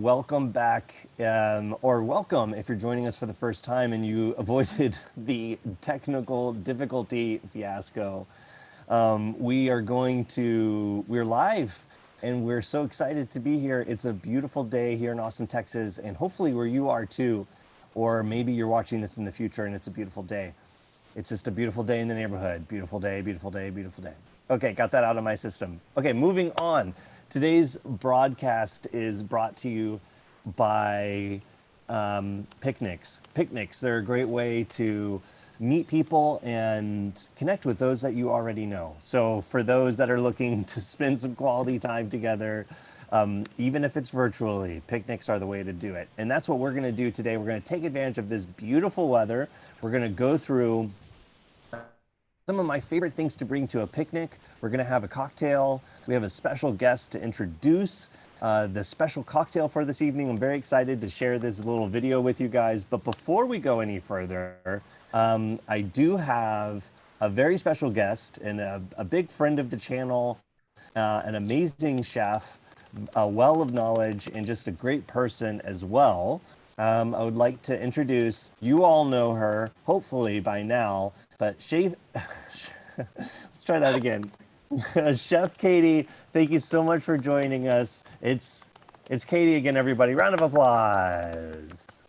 Welcome back, or welcome if you're joining us for the first time and you avoided the technical difficulty fiasco. We're live and we're so excited to be here. It's a beautiful day here in Austin, Texas, and hopefully where you are too, or maybe you're watching this in the future and it's a beautiful day. It's just a beautiful day in the neighborhood. Beautiful day, beautiful day, beautiful day. Okay, got that out of my system. Okay, moving on. Today's broadcast is brought to you by picnics. Picnics, they're a great way to meet people and connect with those that you already know. So, for those that are looking to spend some quality time together, even if it's virtually, picnics are the way to do it. And that's what we're going to do today. We're going to take advantage of this beautiful weather. We're going to go through some of my favorite things to bring to a picnic. We're going to have a cocktail. We have a special guest to introduce the special cocktail for this evening. I'm very excited to share this little video with you guys. But before we go any further, I do have a very special guest and a big friend of the channel, an amazing chef, a well of knowledge, and just a great person as well. I would like to introduce, you all know her, hopefully by now, but let's try that again. Chef Katie, thank you so much for joining us. It's Katie again, everybody. Round of applause.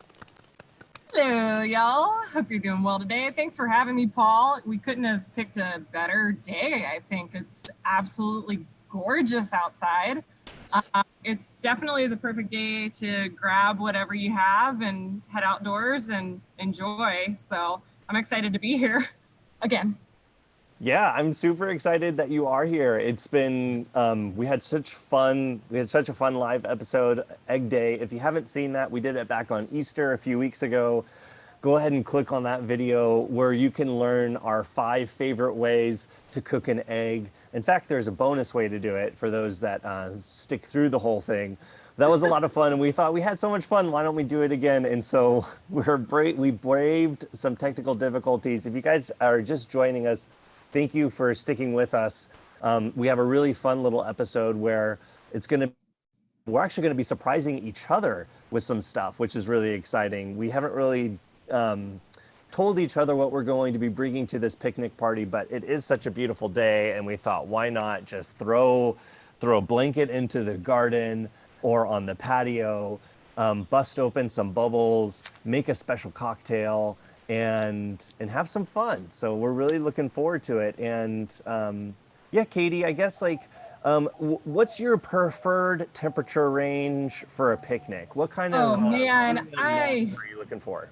Hello, y'all. Hope you're doing well today. Thanks for having me, Paul. We couldn't have picked a better day, I think. It's absolutely gorgeous outside. It's definitely the perfect day to grab whatever you have and head outdoors and enjoy. So I'm excited to be here again. Yeah, I'm super excited that you are here. It's been we had such a fun live episode, Egg Day. If you haven't seen that, we did it back on Easter a few weeks ago. Go ahead and click on that video where you can learn our 5 favorite ways to cook an egg. In fact, there's a bonus way to do it for those that stick through the whole thing. That was a lot of fun, and we thought we had so much fun. Why don't we do it again? And so we braved some technical difficulties. If you guys are just joining us, thank you for sticking with us. We have a really fun little episode where we're actually going to be surprising each other with some stuff, which is really exciting. We haven't really told each other what we're going to be bringing to this picnic party, but it is such a beautiful day, and we thought, why not just throw a blanket into the garden or on the patio, bust open some bubbles, make a special cocktail, and have some fun. So we're really looking forward to it. And yeah, Katie, I guess what's your preferred temperature range for a picnic? What kind Oh of man, are you looking for?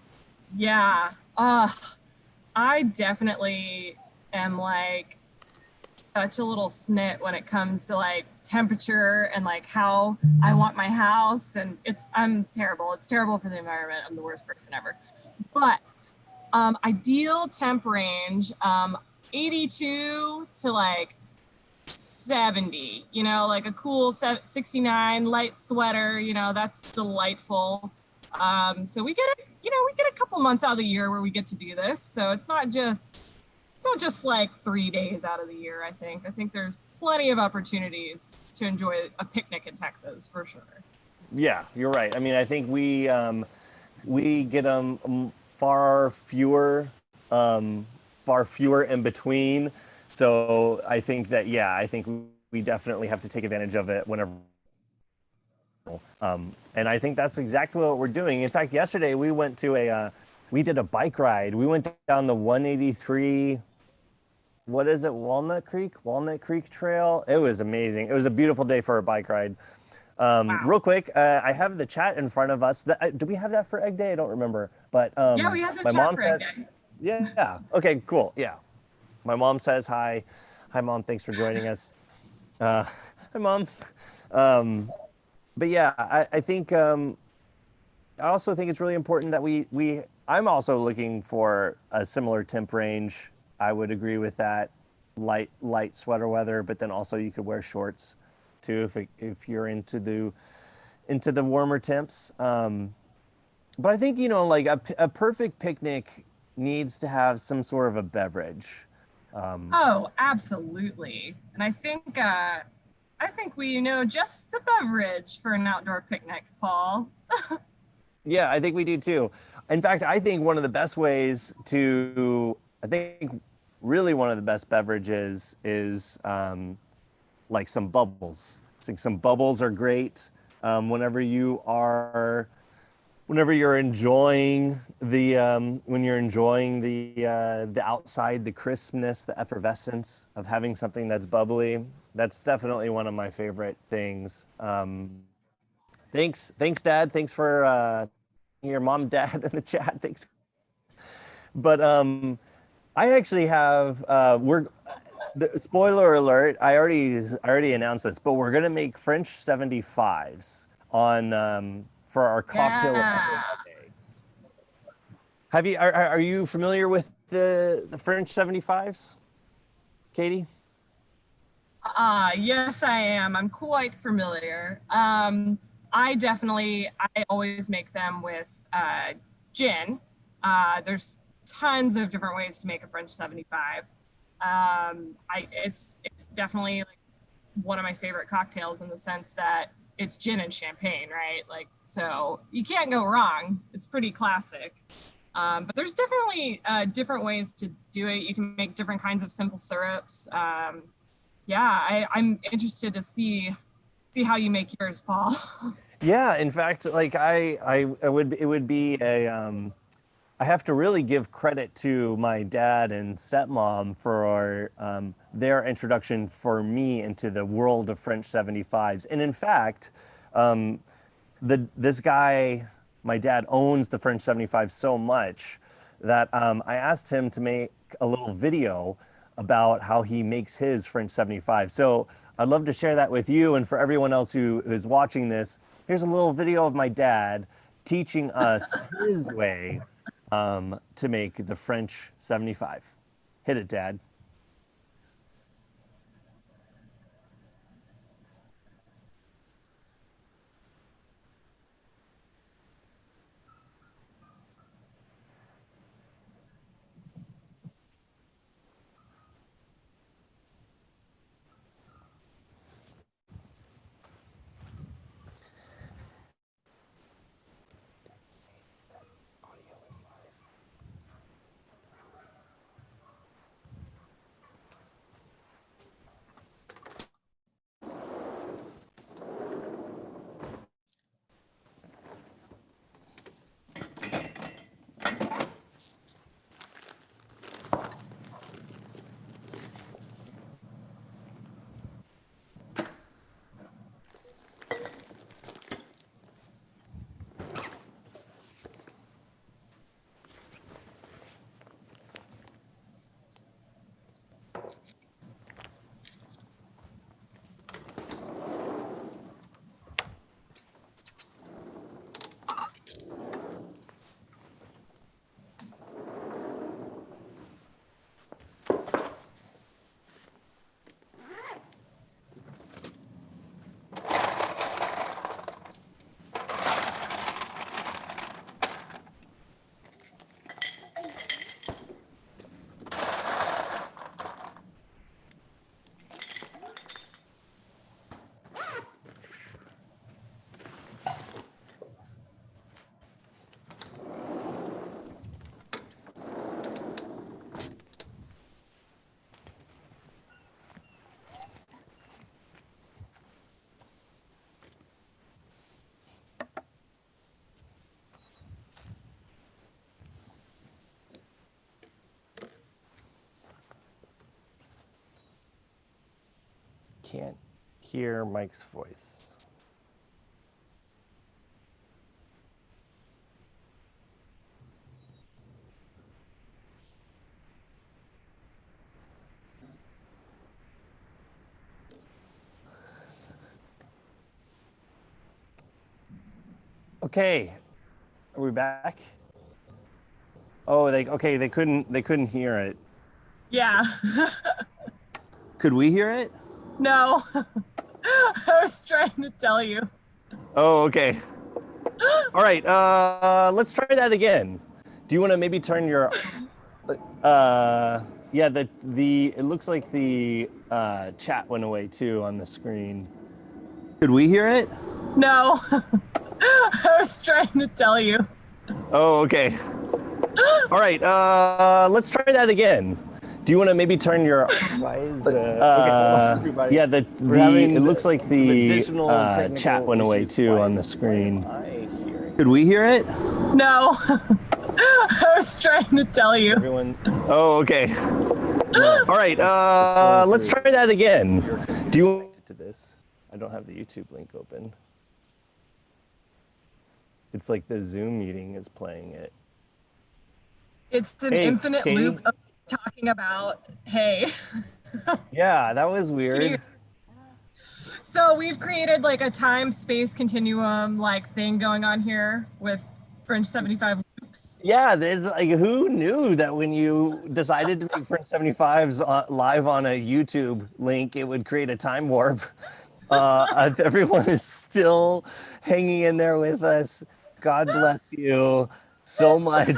yeah, I definitely am like such a little snit when it comes to like temperature and like how I want my house. And I'm terrible. It's terrible for the environment. I'm the worst person ever. But ideal temp range, 82 to like 70, like a cool 69 light sweater, that's delightful. So we get a couple months out of the year where we get to do this. So it's not just like 3 days out of the year. I think there's plenty of opportunities to enjoy a picnic in Texas for sure. Yeah, you're right. I mean, I think we get far fewer, far fewer in between. So I think that, yeah, I think we definitely have to take advantage of it whenever. And I think that's exactly what we're doing. In fact, yesterday we did a bike ride. We went down the 183, what is it, Walnut Creek Trail. It was amazing. It was a beautiful day for a bike ride. Wow. Real quick, I have the chat in front of us. Do we have that for Egg Day? I don't remember. But Yeah, we have the my chat mom for Egg says, Day. yeah. Okay, cool. Yeah. My mom says hi. Hi, Mom. Thanks for joining us. Hi, Mom. But yeah, I think I also think it's really important that I'm also looking for a similar temp range. I would agree with that. Light sweater weather, but then also you could wear shorts too if you're into the warmer temps. But I think like a perfect picnic needs to have some sort of a beverage. Oh, absolutely. And I think I think we know just the beverage for an outdoor picnic, Paul. Yeah, I think we do too. In fact, I think one of the best ways to, I think really one of the best beverages is like some bubbles. I think some bubbles are great whenever you are, whenever you're enjoying when you're enjoying the outside, the crispness, the effervescence of having something that's bubbly. That's definitely one of my favorite things. Thanks, Dad. Thanks for your mom, Dad in the chat. Thanks. But I actually have we're the spoiler alert. I already announced this, but we're gonna make French 75s on for our cocktail. Yeah. Have you are you familiar with the French 75s, Katie? Yes, I am. I'm quite familiar. I always make them with gin. There's tons of different ways to make a French 75. It's definitely like one of my favorite cocktails in the sense that it's gin and champagne, right? Like, so you can't go wrong. It's pretty classic. But there's definitely different ways to do it. You can make different kinds of simple syrups. I'm interested to see how you make yours, Paul. Yeah, in fact, like I would it would be a I have to really give credit to my dad and stepmom for their introduction for me into the world of French 75s. And in fact, this guy, my dad, owns the French 75 so much that I asked him to make a little video about how he makes his French 75. So I'd love to share that with you and for everyone else who is watching this. Here's a little video of my dad teaching us his way to make the French 75. Hit it, Dad. Can't hear Mike's voice. Okay, are we back? Oh, they couldn't hear it. Yeah. Could we hear it? No. I was trying to tell you. Oh, okay. All right, let's try that again. Do you want to maybe turn your Yeah, the it looks like the chat went away too on the screen. Could we hear it? No, I was trying to tell you. Oh, okay. All right. Let's try that again. Do you want to maybe turn your everybody. yeah, We're having it looks like the additional chat went away issues. too Why on the is- screen. why am I hearing? Could we hear it? No, I was trying to tell you. Everyone. Oh, okay. No. All right. going Let's through. try that again. You're Do you? connected to this? I don't have the YouTube link open. It's like the Zoom meeting is playing it. It's an Hey, infinite Katie? loop of talking about, hey. Yeah, that was weird. So we've created like a time space continuum like thing going on here with Fringe 75 loops. Yeah, there's like who knew that when you decided to make Fringe 75s live on a YouTube link, it would create a time warp. Everyone is still hanging in there with us. God bless you so much.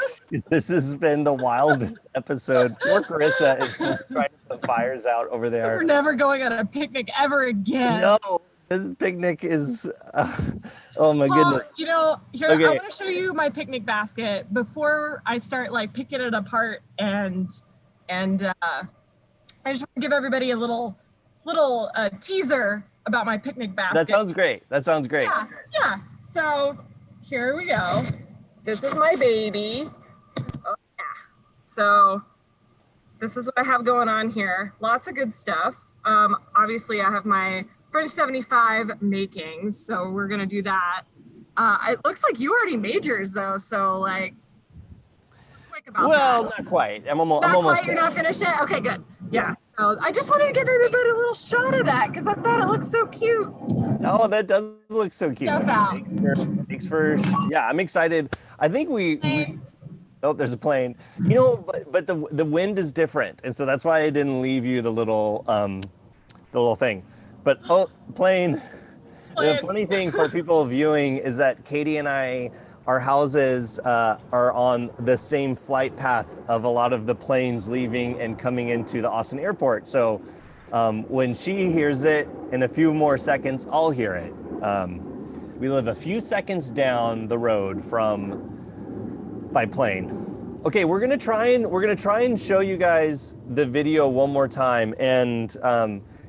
This has been the wildest episode. Poor Carissa is just trying to put fires out over We're there. never going on a picnic ever again. No, this picnic is. Oh my Well, goodness. you know, here Okay. I want to show you my picnic basket before I start like picking it apart and I just want to give everybody a little teaser about my picnic basket. That sounds great. That sounds great. Yeah. So here we go. This is my baby. Oh yeah. So this is what I have going on here. Lots of good stuff. Obviously I have my Fringe 75 makings, so we're gonna do that. It looks like you already made yours though, so like quick about Well, that. not quite. I'm almost. Not I'm almost quite, you're there. not finished yet? Okay, good. Yeah. So I just wanted to get everybody a little shot of that because I thought it looked so cute. Oh, that does look so cute. Stuff out. Thanks for. Yeah, I'm excited. I think we oh, there's a plane. You know, but the wind is different, and so that's why I didn't leave you the little thing. But oh, plane. The Plane. funny thing for people viewing is that Katie and I, our houses are on the same flight path of a lot of the planes leaving and coming into the Austin airport. So when she hears it in a few more seconds, I'll hear it. We live a few seconds down the road by plane. Okay, we're gonna try and show you guys the video one more time, and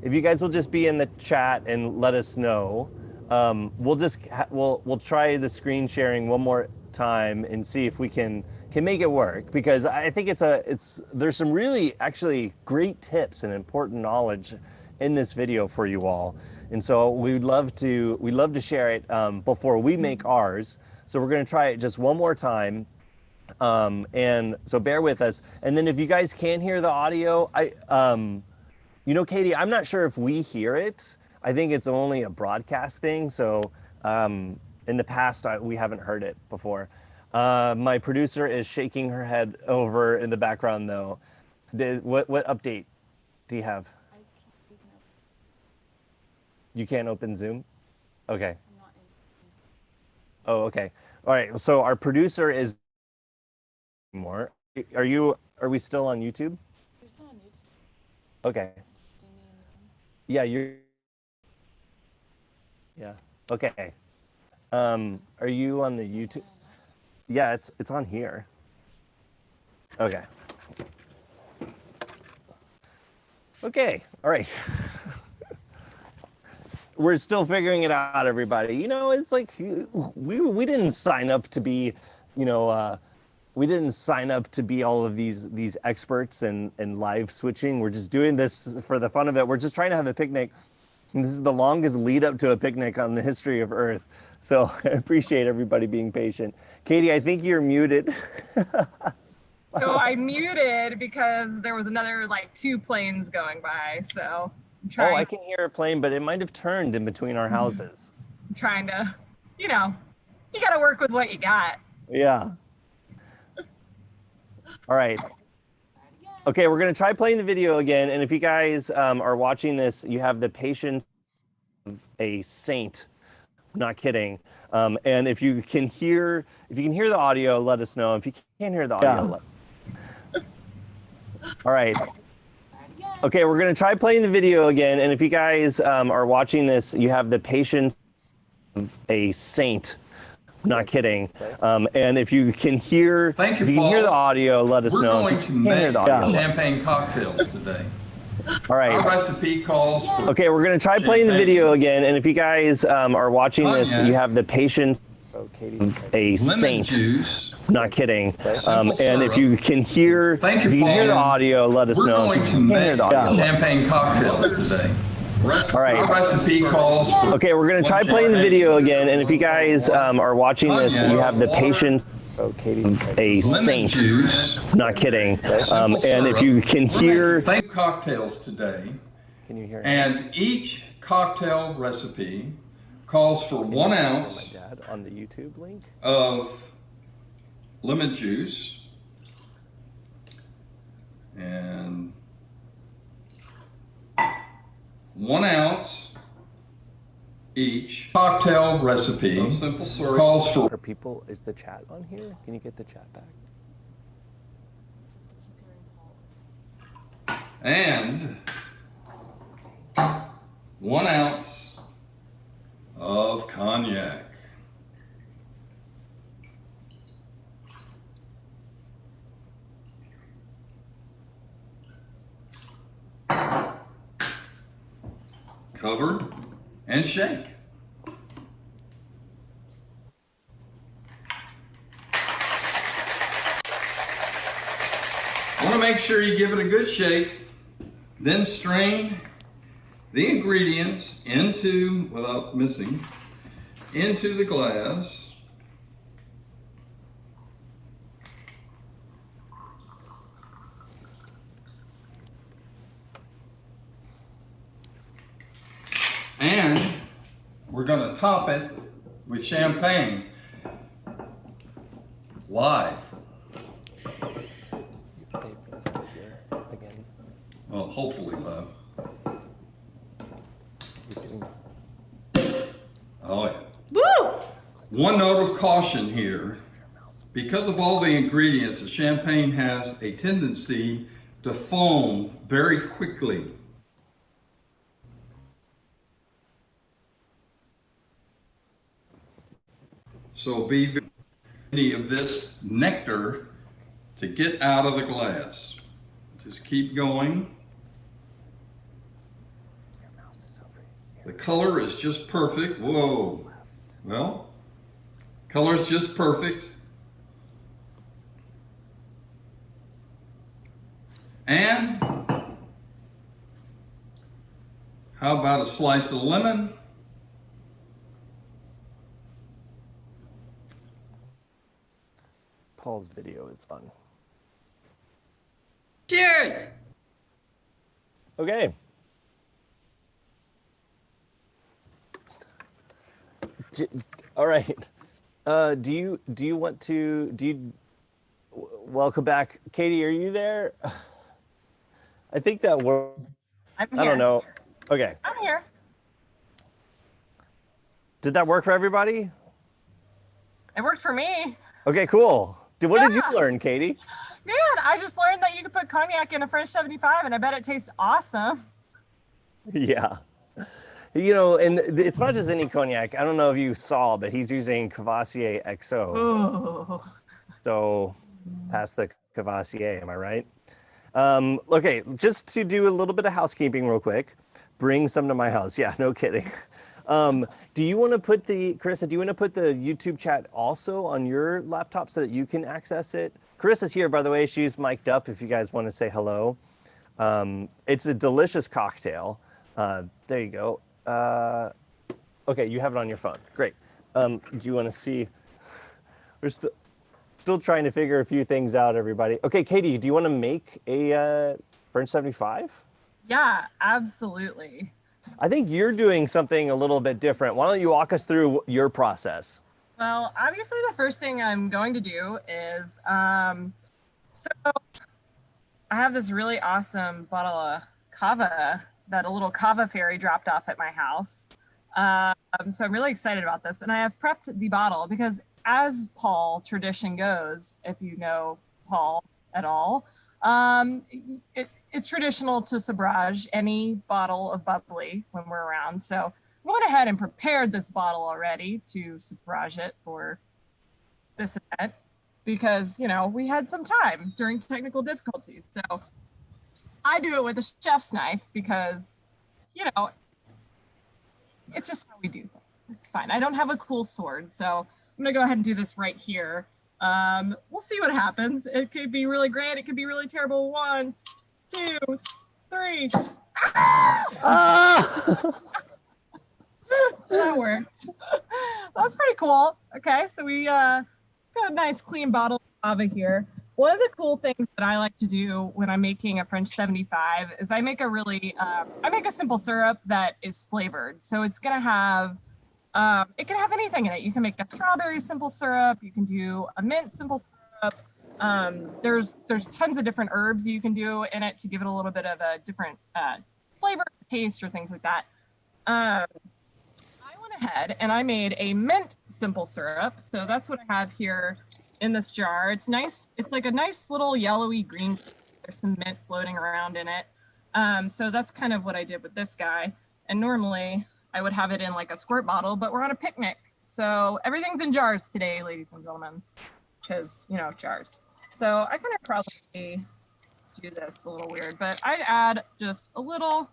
if you guys will just be in the chat and let us know, we'll try the screen sharing one more time and see if we can make it work, because I think there's some really actually great tips and important knowledge in this video for you all, and so we'd love to share it before we make ours. So we're gonna try it just one more time. And so bear with us. And then if you guys can hear the audio, you know, Katie, I'm not sure if we hear it. I think it's only a broadcast thing. So in the past, we haven't heard it before. My producer is shaking her head over in the background, though. What update do you have? You can't open Zoom? Okay. Oh, okay. All right. So our producer is more. Are we still on YouTube? You're still on YouTube. Okay. Do you need anything? Yeah, yeah. Okay. Are you on the YouTube? Yeah, it's on here. Okay. Okay. All right. We're still figuring it out, everybody. You know, it's like we didn't sign up to be, you know, we didn't sign up to be all of these experts and live switching. We're just doing this for the fun of it. We're just trying to have a picnic. And this is the longest lead up to a picnic on the history of Earth. So I appreciate everybody being patient. Katie, I think you're muted. So I muted because there was another like 2 planes going by. So I'm Oh, I can hear a plane, but it might have turned in between our houses. trying to, you know, you got to work with what you got. Yeah. All right. Okay, we're going to try playing the video again. And if you guys are watching this, you have the patience of a saint. I'm not kidding. And if you can hear the audio, let us know. If you can't hear the audio, All right. Okay, we're gonna try playing the video again, and if you guys are watching this, you have the patience of a saint. I'm not kidding. And if you can hear, Thank you, if you can hear Paul. the audio, let us We're know. going If to you can't hear make the audio. champagne cocktails today. All right. Our recipe calls for Okay, we're gonna try playing the champagne, video again, and if you guys are watching this, Cognac. you have the patience Oh, Katie's of a lemon saint. juice. I'm not kidding. Simple And if syrup. you can hear, Thank you, if you can hear the Paul. audio, let us We're know. going If to you can't hear make the audio. champagne cocktails today. All right. Our recipe calls for Okay, we're gonna try one playing the champagne, video again, and if you guys one are watching this, cognac, you have the water, patience Oh, Katie's of a lemon saint. juice. I'm not kidding. Simple And if syrup. you can We're hear, making thank cocktails today, Can you hear him? and each cocktail recipe calls for 1 My ounce dad on the YouTube link. of lemon juice and 1 ounce each cocktail recipe of simple syrup calls for Are people? Is the chat on here? Can you get the chat back? and 1 ounce of cognac. Cover and shake. Want to make sure you give it a good shake, then strain the ingredients into, without missing, into the glass. And we're going to top it with champagne live. Babe, here again. Well, hopefully live. You're doing Oh yeah. Woo! One note of caution here. Because of all the ingredients, the champagne has a tendency to foam very quickly. So be any of this nectar to get out of the glass. Just keep going. your mouse is over here. The color is just perfect. Whoa. Well, color's just perfect. And how about a slice of lemon? Paul's video is on. Cheers. okay. All right. Do you want to welcome back, Katie? Are you there? I think that worked. I'm here. I don't know. Okay. I'm here. Did that work for everybody? It worked for me. Okay, cool. What did you Yeah. learn, Katie? Man, I just learned that you could put cognac in a French 75, and I bet it tastes awesome. Yeah. You know, and it's not just any cognac. I don't know if you saw, but he's using Cavassier XO. Ooh. So pass the Cavassier, am I right? Okay, just to do a little bit of housekeeping real quick. Bring some to my house. Yeah, no kidding. Do you want to put Carissa, do you want to put the YouTube chat also on your laptop so that you can access it? Carissa's here, by the way. She's mic'd up if you guys want to say hello. It's a delicious cocktail. There you go. Okay, you have it on your phone. Great. Do you want to see? We're still trying to figure a few things out, everybody. Okay, Katie, do you want to make a French 75? Yeah, absolutely. I think you're doing something a little bit different. Why don't you walk us through your process? Well, obviously, the first thing I'm going to do is so I have this really awesome bottle of cava that a little cava fairy dropped off at my house. So I'm really excited about this. And I have prepped the bottle because, as Paul tradition goes, if you know Paul at all, It's traditional to sabrage any bottle of bubbly when we're around. So I went ahead and prepared this bottle already to sabrage it for this event because, you know, we had some time during technical difficulties. So I do it with a chef's knife because, you know, it's just how we do things. It's fine. I don't have a cool sword, so I'm gonna go ahead and do this right here. We'll see what happens. It could be really great. It could be really terrible. 1, 2, 3. Ah! That worked. That's pretty cool. Okay, so we got a nice clean bottle of lava here. One of the cool things that I like to do when I'm making a French 75 is I make a simple syrup that is flavored. So it's gonna have, it can have anything in it. You can make a strawberry simple syrup. You can do a mint simple syrup. There's tons of different herbs you can do in it to give it a little bit of a different flavor, taste, or things like that. I went ahead and I made a mint simple syrup. So that's what I have here in this jar. It's nice. It's like a nice little yellowy green. There's some mint floating around in it. So that's kind of what I did with this guy. And normally I would have it in like a squirt bottle, but we're on a picnic. So everything's in jars today, ladies and gentlemen, because, you know, jars. So I kind of probably do this a little weird, but I'd add just a little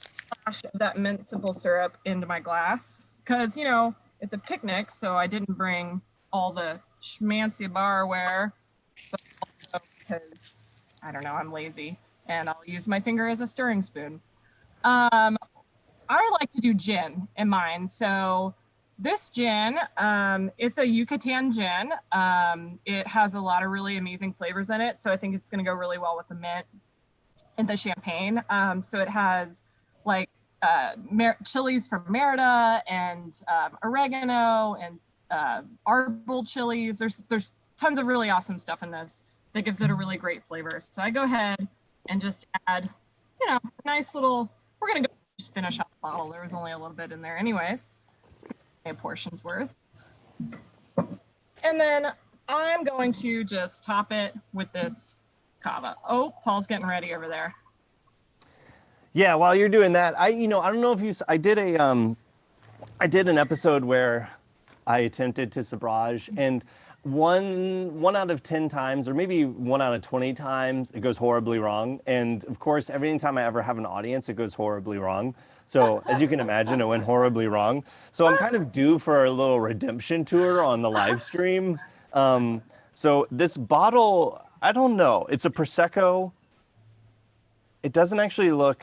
splash of that mint simple syrup into my glass because, you know, it's a picnic. So I didn't bring all the schmancy barware, but also because, I don't know, I'm lazy and I'll use my finger as a stirring spoon. I like to do gin in mine. So this gin, it's a Yucatan gin. It has a lot of really amazing flavors in it. So I think it's going to go really well with the mint and the champagne. So it has like chilies from Merida and oregano and arbol chilies. There's tons of really awesome stuff in this that gives it a really great flavor. So I go ahead and just add, you know, a nice little, we're going to go just finish off the bottle. There was only a little bit in there anyways. A portion's worth. And then I'm going to just top it with this cava. Oh, Paul's getting ready over there. Yeah, while you're doing that, I don't know if I did an episode where I attempted to sabrage, and one out of 10 times, or maybe 1 out of 20 times, it goes horribly wrong. And of course, every time I ever have an audience, it goes horribly wrong. So as you can imagine, it went horribly wrong. So I'm kind of due for a little redemption tour on the live stream. So this bottle, I don't know. It's a Prosecco. It doesn't actually look,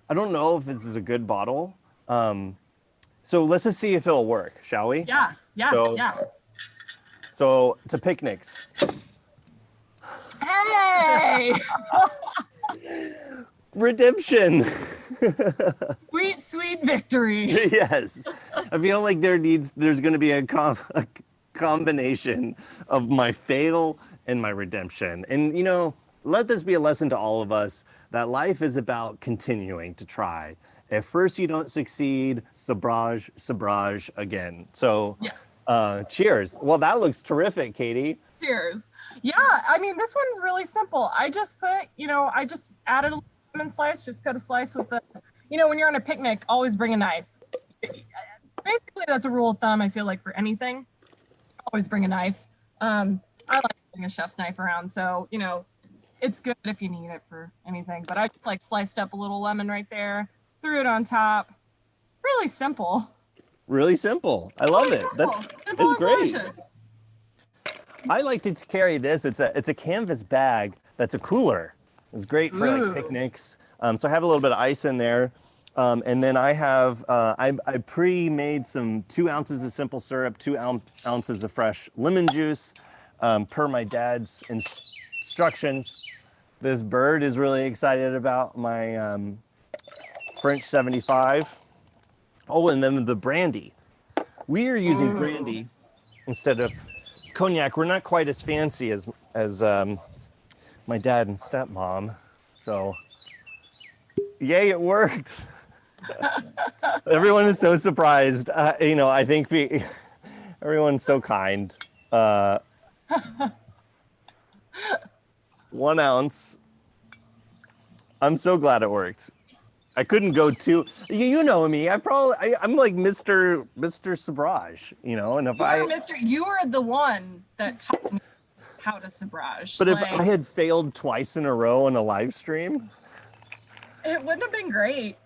I don't know if this is a good bottle. So let's just see if it'll work, shall we? Yeah. So to picnics. Hey! Redemption. Sweet victory. Yes. I feel like there's going to be a combination of my fail and my redemption. And, you know, let this be a lesson to all of us that life is about continuing to try. If first you don't succeed, sabrage again. So, Yes. Cheers. Well, that looks terrific, Katie. Cheers. Yeah, I mean, this one's really simple. I just put, I just added a lemon slice, just cut a slice with the, when you're on a picnic, always bring a knife. Basically, that's a rule of thumb, I feel like, for anything. Always bring a knife. I like bringing a chef's knife around, so, it's good if you need it for anything. But I just, sliced up a little lemon right there, threw it on top. Really simple. Really simple. I love it. It's great. Delicious. I like to carry this. It's a canvas bag that's a cooler. It's great for picnics. So I have a little bit of ice in there. And then I have, I pre-made some 2 ounces of simple syrup, 2 ounces of fresh lemon juice, per my dad's instructions. This bird is really excited about my French 75. Oh, and then the brandy. We are using brandy instead of cognac. We're not quite as fancy as my dad and stepmom. So, yay, it worked. Everyone is so surprised. I think everyone's so kind. 1 ounce. I'm so glad it worked. I couldn't go too. You know me. I'm like Mr. Sabrage, you know. And if You are the one that taught me how to sabrage. but if I had failed twice in a row on a live stream, it wouldn't have been great.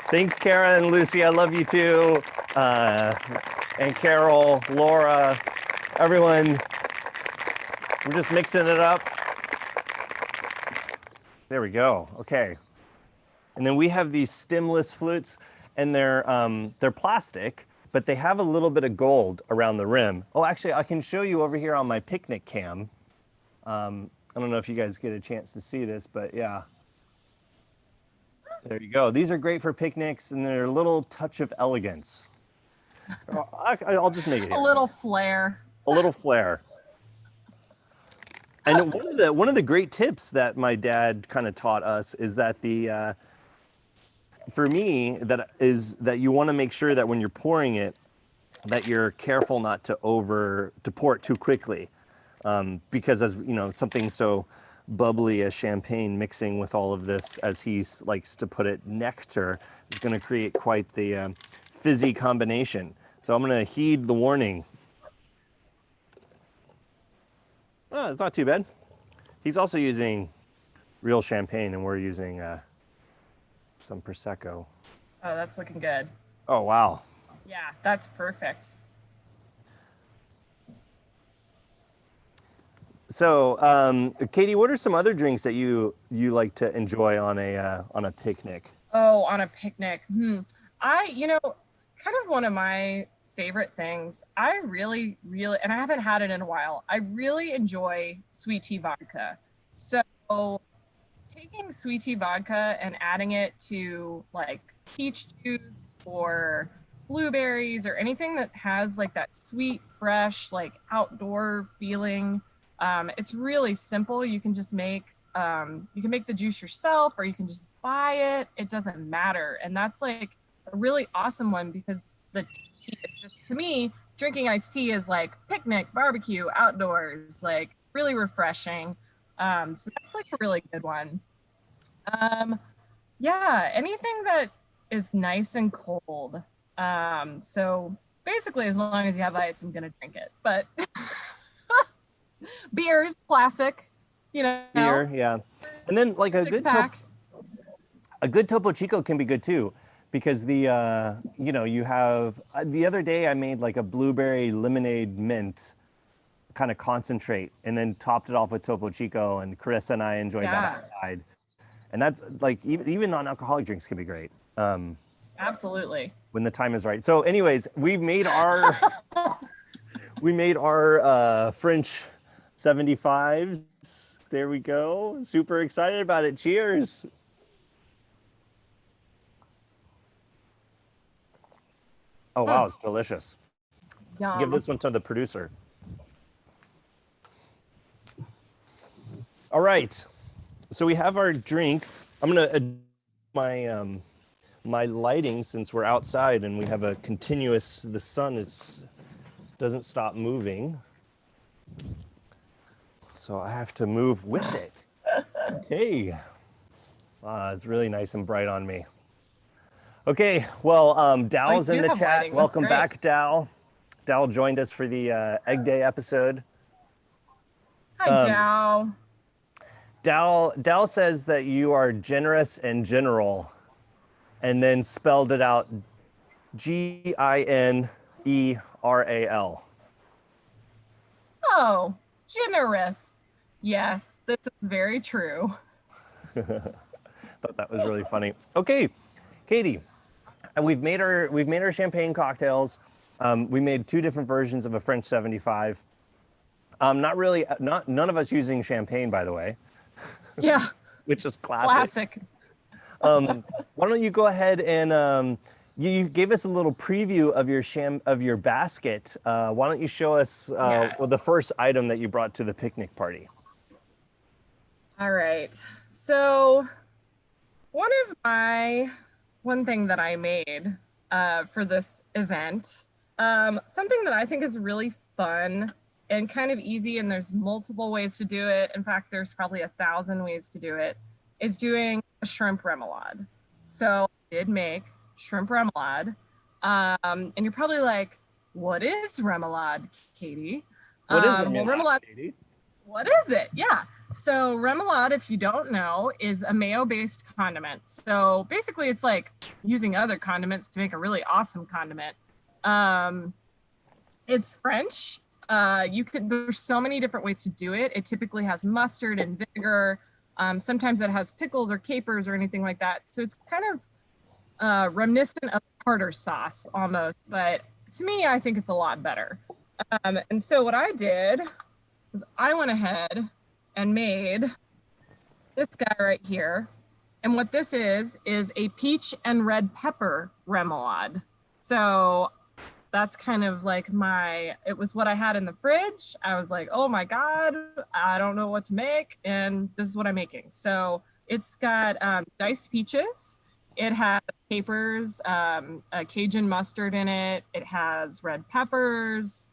thanks, Kara and Lucy. I love you too. And Carol, Laura, everyone. We're just mixing it up. There we go. Okay. And then we have these stemless flutes, and they're plastic, but they have a little bit of gold around the rim. Oh, actually, I can show you over here on my picnic cam. I don't know if you guys get a chance to see this, but yeah. There you go. These are great for picnics, and they're a little touch of elegance. I'll just make it here. A little flair. A little flair. And one of the great tips that my dad kind of taught us is that for me, that you want to make sure that when you're pouring it, that you're careful not to pour it too quickly, because as you know, something so bubbly as champagne mixing with all of this, as he likes to put it, nectar, is going to create quite the fizzy combination. So I'm going to heed the warning. Oh, it's not too bad. He's also using real champagne, and we're using some Prosecco. Oh, that's looking good. Oh, wow. Yeah, that's perfect. So, Katie, what are some other drinks that you like to enjoy on a picnic? Oh, on a picnic. Kind of one of my favorite things. I really, and I haven't had it in a while. I really enjoy sweet tea vodka. So taking sweet tea vodka and adding it to like peach juice or blueberries or anything that has like that sweet, fresh, like outdoor feeling. It's really simple. You can just make the juice yourself, or you can just buy it. It doesn't matter. And that's like a really awesome one, because the tea is just, to me, drinking iced tea is like picnic, barbecue, outdoors, like really refreshing. So that's like a really good one. Yeah, anything that is nice and cold. So basically, as long as you have ice, I'm gonna drink it. But beer is classic, you know. Beer, yeah. And then like a good Topo Chico can be good too, because you have the other day I made like a blueberry lemonade mint kind of concentrate, and then topped it off with Topo Chico, and Carissa and I enjoyed that outside. And that's like even non-alcoholic drinks can be great. Absolutely. When the time is right. So anyways, we made our French 75s. There we go. Super excited about it. Cheers. Oh, wow, it's delicious. Yum. Give this one to the producer. All right. So we have our drink. I'm going to adjust my lighting, since we're outside and we have the sun doesn't stop moving. So I have to move with it. Okay. It's really nice and bright on me. Okay, well, Dow's in the chat. Lighting. Welcome back, Dow. Dow joined us for the Egg Day episode. Hi, Dow. Dow says that you are generous and general, and then spelled it out Gineral. Oh, generous. Yes, this is very true. Thought that was really funny. Okay, Katie, we've made our champagne cocktails. We made 2 different versions of a French 75. None of us using champagne, by the way. Yeah. Which is classic. Why don't you go ahead and you gave us a little preview of your basket. Why don't you show us the first item that you brought to the picnic party? All right. So one thing that I made for this event, something that I think is really fun and kind of easy, and there's multiple ways to do it. In fact, there's probably 1,000 ways to do it, is doing a shrimp remoulade. So I did make shrimp remoulade. And you're probably like, what is remoulade, Katie? What is Well, remoulade, Katie? what is it? Yeah. So remoulade, if you don't know, is a mayo-based condiment. So basically it's like using other condiments to make a really awesome condiment. It's French. There's so many different ways to do it. It typically has mustard and vinegar. Sometimes it has pickles or capers or anything like that. So it's kind of reminiscent of tartar sauce almost, but to me, I think it's a lot better. And so what I did was I went ahead and made this guy right here. And what this is a peach and red pepper remoulade. So that's kind of like it was what I had in the fridge. I was like, oh my God, I don't know what to make. And this is what I'm making. So it's got diced peaches. It has capers, a Cajun mustard in it. It has red peppers.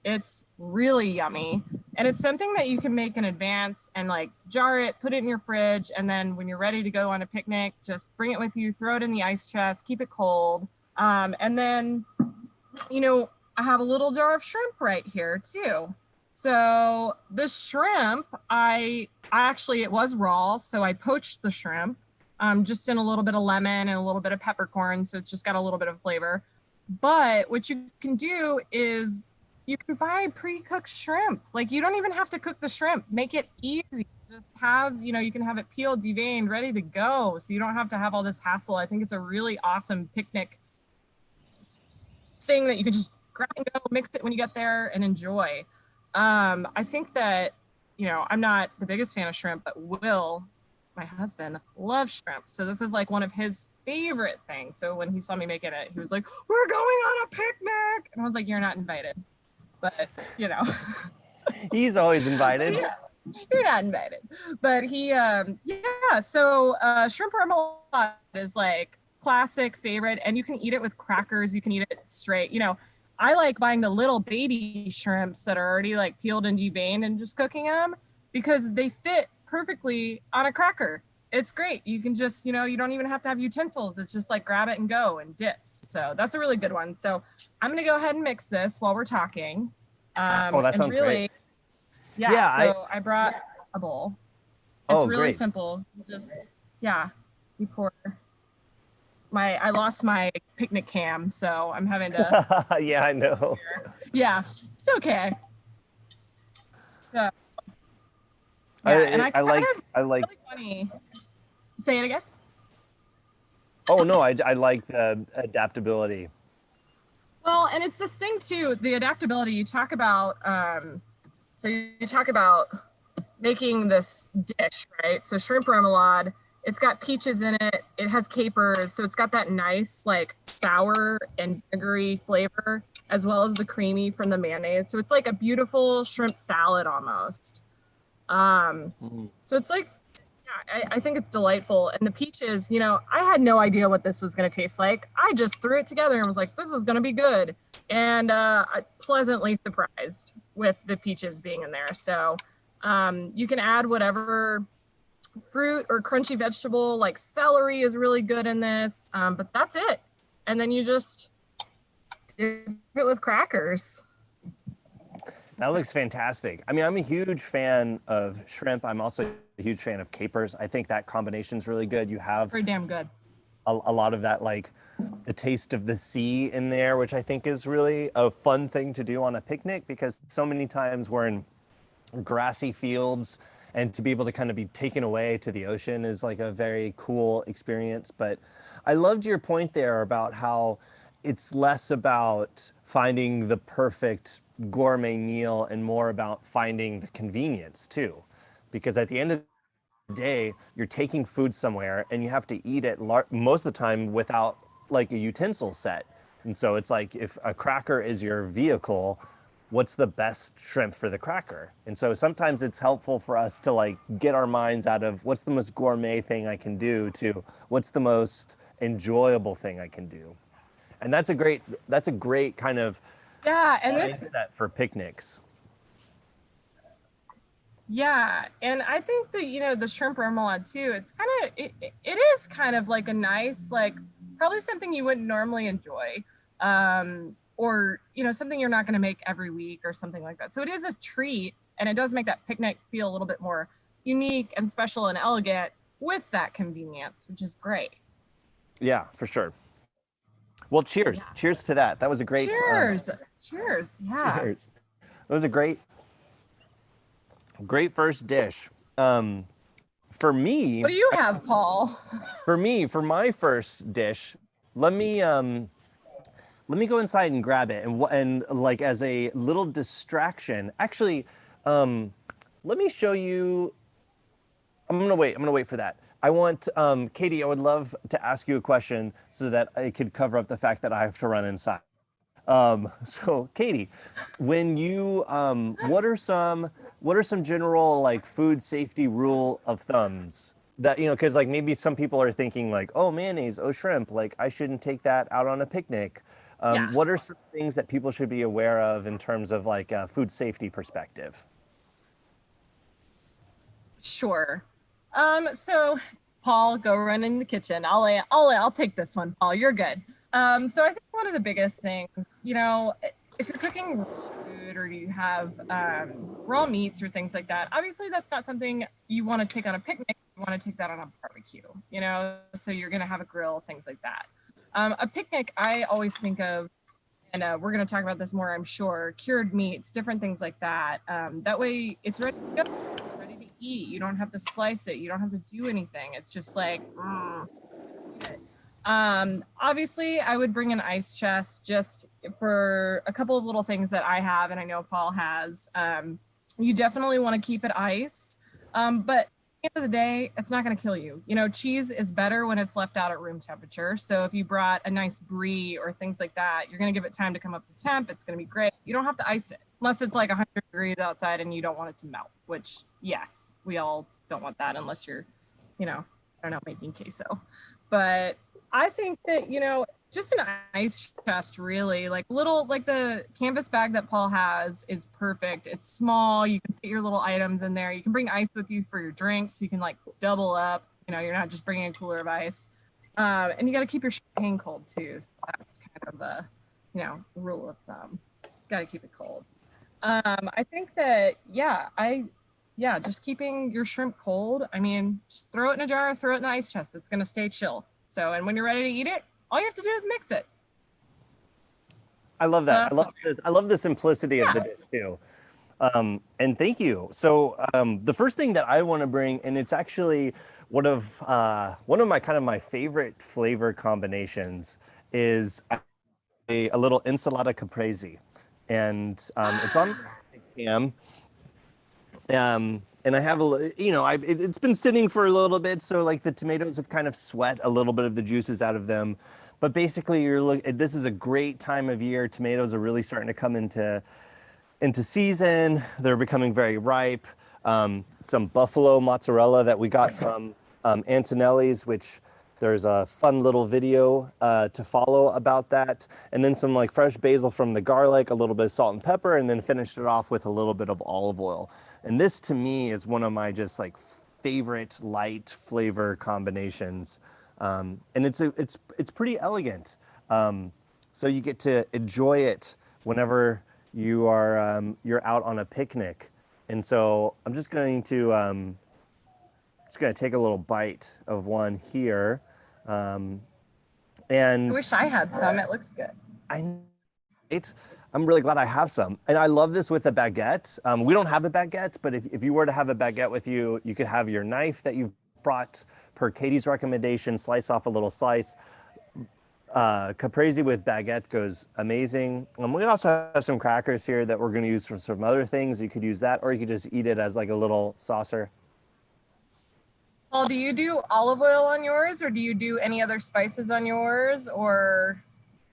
It's really yummy. And it's something that you can make in advance and like jar it, put it in your fridge. And then when you're ready to go on a picnic, just bring it with you, throw it in the ice chest, keep it cold. And then, I have a little jar of shrimp right here too. So the shrimp, it was raw. So I poached the shrimp. Just in a little bit of lemon and a little bit of peppercorn. So it's just got a little bit of flavor. But what you can do is you can buy pre-cooked shrimp. Like you don't even have to cook the shrimp. Make it easy. Just have, you can have it peeled, deveined, ready to go. So you don't have to have all this hassle. I think it's a really awesome picnic thing that you can just grab and go, mix it when you get there and enjoy. I think that, I'm not the biggest fan of shrimp, but Will, my husband, loves shrimp. So this is like one of his favorite things. So when he saw me making it, he was like, we're going on a picnic. And I was like, you're not invited. But, He's always invited. Yeah, you're not invited. But so shrimp remoulade is like classic favorite. And you can eat it with crackers. You can eat it straight. I like buying the little baby shrimps that are already like peeled and deveined and just cooking them because they fit perfectly on a cracker. It's great. You can just, you don't even have to have utensils. It's just like grab it and go and dips. So that's a really good one. So I'm going to go ahead and mix this while we're talking. That sounds great. Yeah. I brought a bowl. It's really great. simple. You pour I lost my picnic cam. So I'm having to. Yeah, I know. Yeah, it's okay. So. I like. Really funny. Say it again. Oh no, I like the adaptability. Well, and it's this thing too, the adaptability you talk about. So you talk about making this dish, right? So shrimp remoulade, it's got peaches in it. It has capers, so it's got that nice like sour and vinegary flavor, as well as the creamy from the mayonnaise. So it's like a beautiful shrimp salad almost. So it's like, I think it's delightful. And the peaches, I had no idea what this was going to taste like. I just threw it together and was like, this is going to be good. And I pleasantly surprised with the peaches being in there. So you can add whatever fruit or crunchy vegetable, like celery is really good in this. But that's it. And then you just dip it with crackers. That looks fantastic. I mean, I'm a huge fan of shrimp. I'm also a huge fan of capers. I think that combination's really good. You have Pretty damn good. a lot of that, like the taste of the sea in there, which I think is really a fun thing to do on a picnic because so many times we're in grassy fields and to be able to kind of be taken away to the ocean is like a very cool experience. But I loved your point there about how it's less about finding the perfect gourmet meal and more about finding the convenience too, because at the end of the day you're taking food somewhere and you have to eat it most of the time without like a utensil set. And so it's like if a cracker is your vehicle, what's the best shrimp for the cracker? And so sometimes it's helpful for us to like get our minds out of what's the most gourmet thing I can do to what's the most enjoyable thing I can do. And that's a great kind of Yeah, and I this do that for picnics. Yeah, and I think that the shrimp remoulade too. It's kind of it is kind of like a nice like probably something you wouldn't normally enjoy, or something you're not going to make every week or something like that. So it is a treat, and it does make that picnic feel a little bit more unique and special and elegant with that convenience, which is great. Yeah, for sure. Well, cheers. Yeah. Cheers to that. That was a great Cheers, cheers. Yeah. cheers. That was a great first dish. For me, What do you have, Paul? for my first dish, let me go inside and grab it and like as a little distraction. Actually, let me show you. I'm gonna wait for that. I want Katie. I would love to ask you a question so that I could cover up the fact that I have to run inside. So Katie, when you what are some general like food safety rule of thumbs that because like maybe some people are thinking like, oh, mayonnaise, oh, shrimp, like I shouldn't take that out on a picnic. Yeah. What are some things that people should be aware of in terms of like a food safety perspective? Sure. So Paul, go run in the kitchen. I'll take this one, Paul. You're good. So I think one of the biggest things, if you're cooking raw food or you have raw meats or things like that, obviously that's not something you want to take on a picnic. You want to take that on a barbecue, so you're going to have a grill, things like that. A picnic, I always think of, and we're going to talk about this more, I'm sure, cured meats, different things like that. That way it's ready to go. It's ready to eat. You don't have to slice it. You don't have to do anything. It's just like, eat it. Obviously I would bring an ice chest just for a couple of little things that I have, and I know Paul has. You definitely want to keep it iced. But at the end of the day, it's not going to kill you. Cheese is better when it's left out at room temperature. So if you brought a nice brie or things like that, you're going to give it time to come up to temp. It's going to be great. You don't have to ice it unless it's like 100 degrees outside and you don't want it to melt, which yes, we all don't want that unless you're, I don't know, making queso. But I think that, just an ice chest really, like the canvas bag that Paul has is perfect. It's small. You can put your little items in there. You can bring ice with you for your drinks. You can like double up, you're not just bringing a cooler of ice. And you got to keep your champagne cold too. So that's kind of a, rule of thumb. Got to keep it cold. I think that, just keeping your shrimp cold. I mean, just throw it in a jar, throw it in the ice chest. It's going to stay chill. So, and when you're ready to eat it, all you have to do is mix it. I love that. I love the simplicity of the dish too. And thank you. So the first thing that I want to bring, and it's actually one of my favorite flavor combinations, is a little ensalada caprese, and it's on ham. And I have it's been sitting for a little bit, so like the tomatoes have kind of sweat a little bit of the juices out of them. But basically, this is a great time of year. Tomatoes are really starting to come into season. They're becoming very ripe. Some buffalo mozzarella that we got from Antonelli's, which there's a fun little video to follow about that. And then some like fresh basil from the garlic, a little bit of salt and pepper, and then finished it off with a little bit of olive oil. And this to me is one of my just like favorite light flavor combinations. And it's pretty elegant. So you get to enjoy it whenever you're out on a picnic. And so I'm just going to take a little bite of one here. And I wish I had some. It looks good. I'm really glad I have some. And I love this with a baguette. We don't have a baguette, but if you were to have a baguette with you, you could have your knife that you've brought per Katie's recommendation, slice off a little slice. Caprese with baguette goes amazing. We also have some crackers here that we're going to use for some other things. You could use that, or you could just eat it as like a little saucer. Paul, do you do olive oil on yours, or do you do any other spices on yours, or?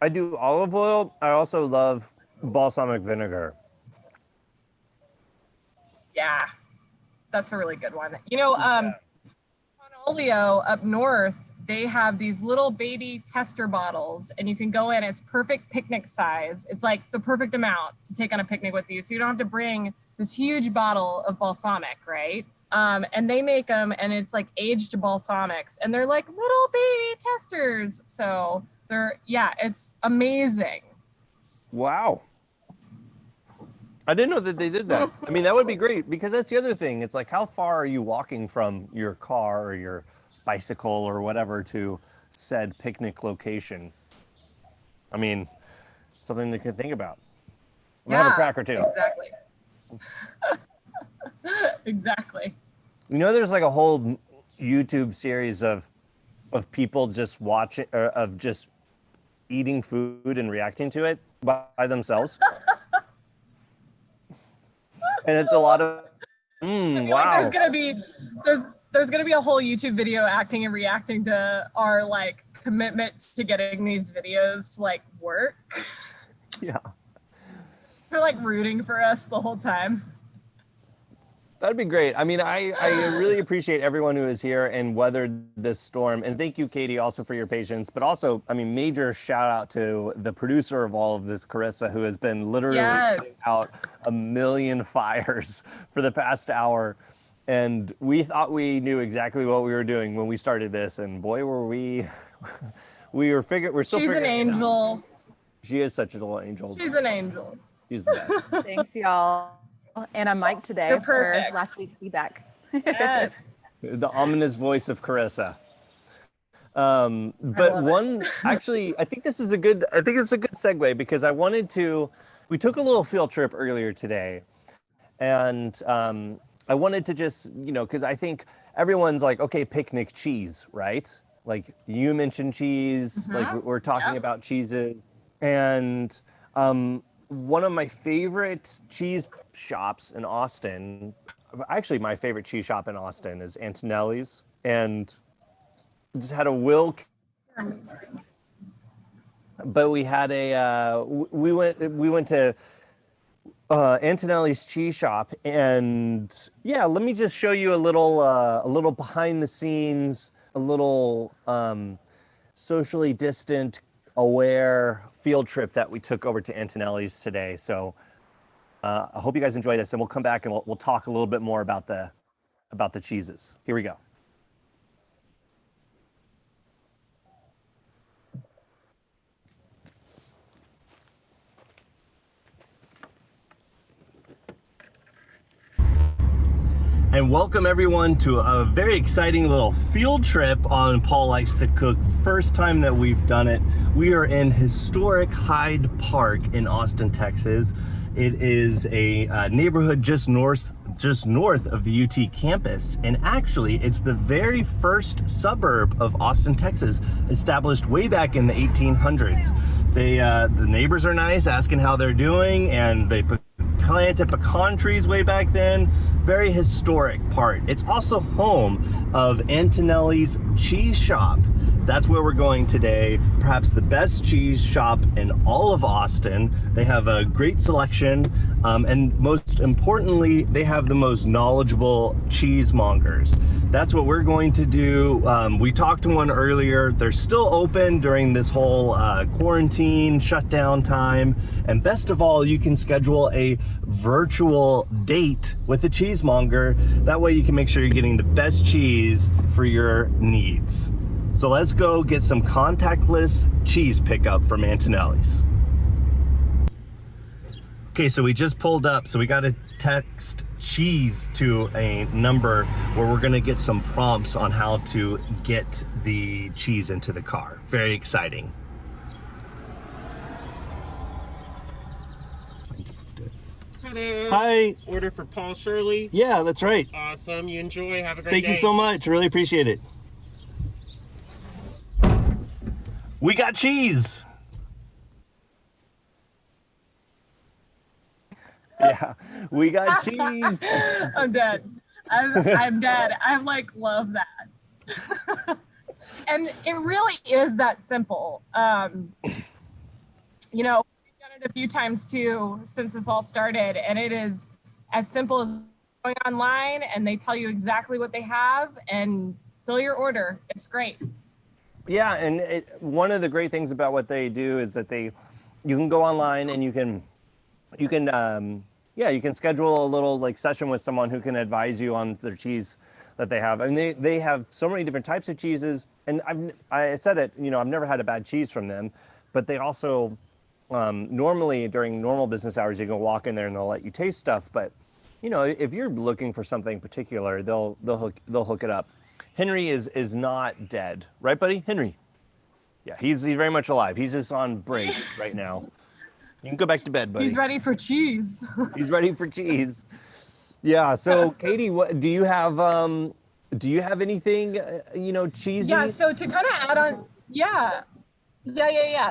I do olive oil. I also love balsamic vinegar. Yeah, that's a really good one. Olio up north, they have these little baby tester bottles, and you can go in. It's perfect picnic size. It's like the perfect amount to take on a picnic with you. So you don't have to bring this huge bottle of balsamic, right? And they make them, and it's like aged balsamics, and they're like little baby testers. So it's amazing. Wow. I didn't know that they did that. I mean, that would be great, because that's the other thing. It's like, how far are you walking from your car or your bicycle or whatever to said picnic location? I mean, something to think about. I'm gonna have a crack or two. Exactly. Exactly. You know, there's like a whole YouTube series of people just watching, of just eating food and reacting to it by themselves. And it's a lot of, I feel wow. like there's gonna be a whole YouTube video acting and reacting to our like commitment to getting these videos to like work. Yeah. They're like rooting for us the whole time. That'd be great. I mean, I really appreciate everyone who is here and weathered this storm. And thank you, Katie, also for your patience. But also, I mean, major shout out to the producer of all of this, Carissa, who has been literally putting out a million fires for the past hour. And we thought we knew exactly what we were doing when we started this. And boy, were we, we're still She's an angel. She is such a little angel. She's an angel. She's the best. Thanks, y'all. And I'm Mike today You're for perfect. last week's feedback. Yes. The ominous voice of Carissa. But one, actually, I think it's a good segue, because we took a little field trip earlier today, and I wanted to just, because I think everyone's like, okay, picnic cheese, right? Like you mentioned cheese, like we're talking about cheeses, and one of my favorite cheese shops in Austin, actually my favorite cheese shop in Austin, is Antonelli's, and just had a Wilk. But we had we went to Antonelli's cheese shop, and yeah, let me just show you a little behind the scenes, a little socially distant, aware field trip that we took over to Antonelli's today. So I hope you guys enjoy this, and we'll come back and we'll talk a little bit more about the cheeses. Here we go. And welcome everyone to a very exciting little field trip on Paul Likes to Cook. First time that we've done it. We are in historic Hyde Park in Austin, Texas. It is a neighborhood just north of the UT campus. And actually, it's the very first suburb of Austin, Texas, established way back in the 1800s. The neighbors are nice, asking how they're doing, and they planted pecan trees way back then. Very historic part. It's also home of Antonelli's Cheese Shop. That's where we're going today. Perhaps the best cheese shop in all of Austin. They have a great selection, and most importantly, they have the most knowledgeable cheesemongers. That's what we're going to do. We talked to one earlier. They're still open during this whole quarantine shutdown time. And best of all, you can schedule a virtual date with a cheesemonger. That way you can make sure you're getting the best cheese for your needs. So let's go get some contactless cheese pickup from Antonelli's. Okay, so we just pulled up, so we got to text cheese to a number where we're gonna get some prompts on how to get the cheese into the car. Very exciting. Hello. Hi. Order for Paul Shirley. Yeah, that's right. Awesome. You enjoy. Have a great day. Thank you so much. Really appreciate it. We got cheese. Yeah, we got cheese. I'm dead. I'm dead. I like love that. And it really is that simple. We've done it a few times too since this all started, and it is as simple as going online and they tell you exactly what they have and fill your order. It's great. Yeah, and one of the great things about what they do is that you can go online and you can schedule a little like session with someone who can advise you on their cheese that they have. I mean, they have so many different types of cheeses, and I said it, I've never had a bad cheese from them, but they also normally during normal business hours you can walk in there and they'll let you taste stuff, but if you're looking for something particular, they'll hook it up. Henry is not dead, right, buddy? Henry. Yeah, he's very much alive. He's just on break right now. You can go back to bed, buddy. He's ready for cheese. He's ready for cheese. Yeah. So, Katie, what do you have? Do you have anything, cheesy? Yeah. So to kind of add on, yeah.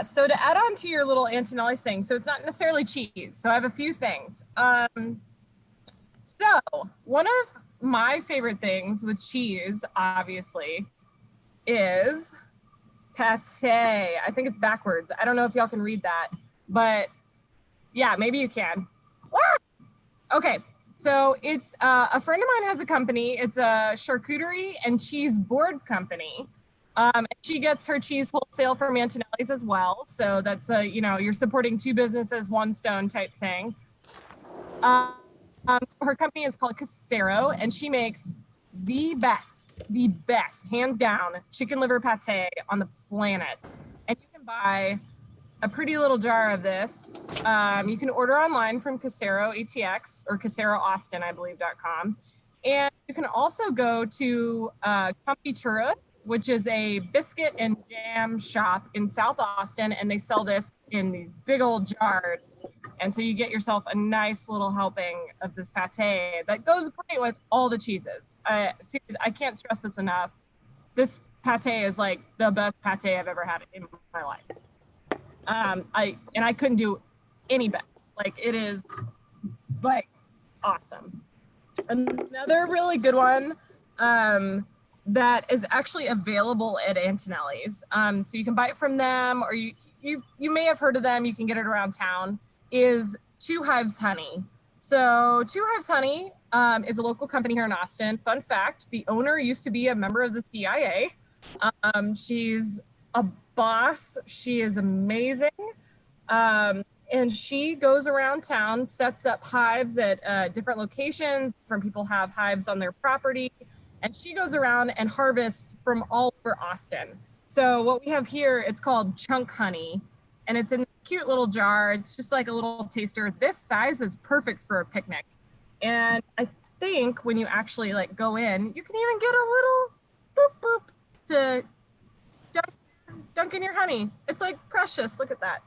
So to add on to your little Antonelli's thing, so it's not necessarily cheese. So I have a few things. So one of my favorite things with cheese, obviously, is pate. I think it's backwards. I don't know if y'all can read that, but yeah, maybe you can. Okay, so it's a friend of mine has a company. It's a charcuterie and cheese board company. And she gets her cheese wholesale from Antonelli's as well. So that's you're supporting two businesses, one stone type thing. So her company is called Casero, and she makes the best, hands down, chicken liver pate on the planet. And you can buy a pretty little jar of this. You can order online from Casero ATX or Casero Austin, I believe.com. And you can also go to Confituras, which is a biscuit and jam shop in South Austin, and they sell this in these big old jars. And so you get yourself a nice little helping of this pate that goes great with all the cheeses. Seriously, I can't stress this enough. This pate is like the best pate I've ever had in my life. I couldn't do any better. Like, it is like awesome. Another really good one that is actually available at Antonelli's. So you can buy it from them, or you may have heard of them. You can get it around town. Is Two Hives Honey. So Two Hives Honey is a local company here in Austin. Fun fact: the owner used to be a member of the CIA. She's a boss. She is amazing. And she goes around town, sets up hives at different locations. Different people have hives on their property. And she goes around and harvests from all over Austin. So what we have here, it's called Chunk Honey. And it's in a cute little jar. It's just like a little taster. This size is perfect for a picnic. And I think when you actually like go in, you can even get a little boop boop to dunk in your honey. It's like precious. Look at that.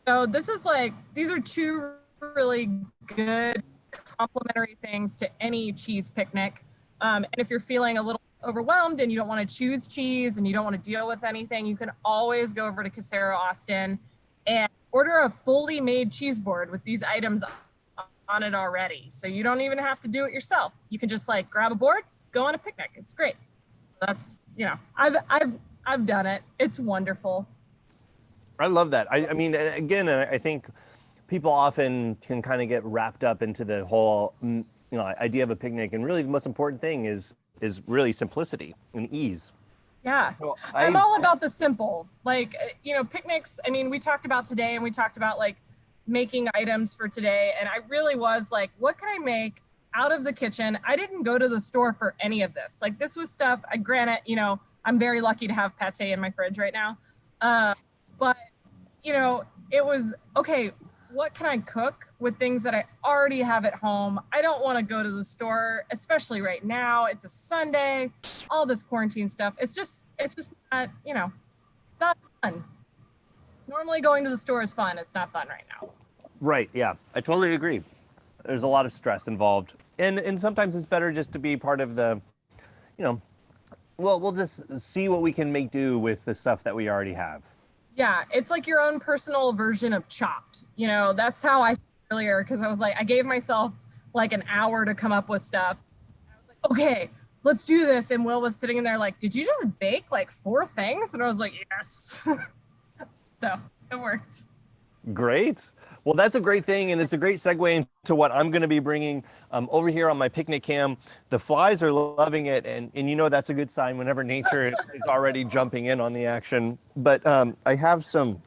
So this is like, these are two really good complementary things to any cheese picnic. And if you're feeling a little overwhelmed and you don't want to choose cheese and you don't want to deal with anything, you can always go over to Casero Austin and order a fully made cheese board with these items on it already. So you don't even have to do it yourself. You can just like grab a board, go on a picnic. It's great. That's, I've done it. It's wonderful. I love that. I mean, again, I think people often can kind of get wrapped up into the whole, idea of a picnic, and really the most important thing is really simplicity and ease. Yeah, so I'm all about the simple. Like, picnics. I mean, we talked about today, and we talked about like making items for today, and I really was like, what can I make out of the kitchen? I didn't go to the store for any of this. Like, this was stuff. Granted, I'm very lucky to have pate in my fridge right now. But, it was, okay, what can I cook with things that I already have at home? I don't want to go to the store, especially right now. It's a Sunday, all this quarantine stuff. It's just not, it's not fun. Normally going to the store is fun. It's not fun right now. Right, yeah, I totally agree. There's a lot of stress involved. And sometimes it's better just to be part of the, we'll just see what we can make do with the stuff that we already have. Yeah, it's like your own personal version of Chopped. That's how I felt earlier, because I was like, I gave myself like an hour to come up with stuff. I was like, okay, let's do this. And Will was sitting in there like, did you just bake like 4 things? And I was like, yes. So it worked. Great. Well, that's a great thing, and it's a great segue into what I'm going to be bringing over here on my picnic cam. The flies are loving it, and that's a good sign whenever nature is already jumping in on the action. But I have some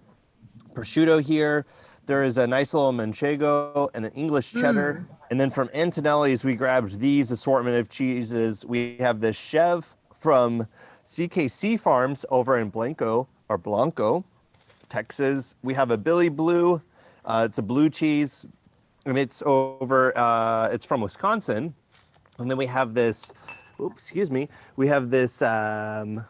prosciutto here. There is a nice little manchego and an English cheddar. And then from Antonelli's, we grabbed these assortment of cheeses. We have the Chev from CKC Farms over in Blanco, Texas. We have a Billy Blue. It's a blue cheese, and it's from Wisconsin. And then we have this, we have this, I'm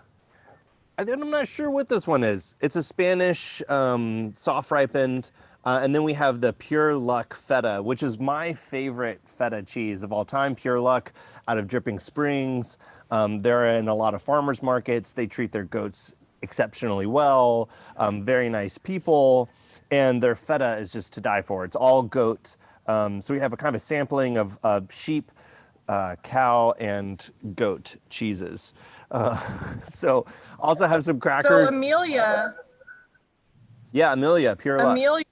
not sure what this one is. It's a Spanish soft ripened. And then we have the Pure Luck Feta, which is my favorite feta cheese of all time. Pure Luck out of Dripping Springs. They're in a lot of farmers markets. They treat their goats exceptionally well. Very nice people. And their feta is just to die for. It's all goat. So we have a kind of a sampling of sheep, cow, and goat cheeses. So also have some crackers. So Amelia. Yeah, Amelia, Pure Luck.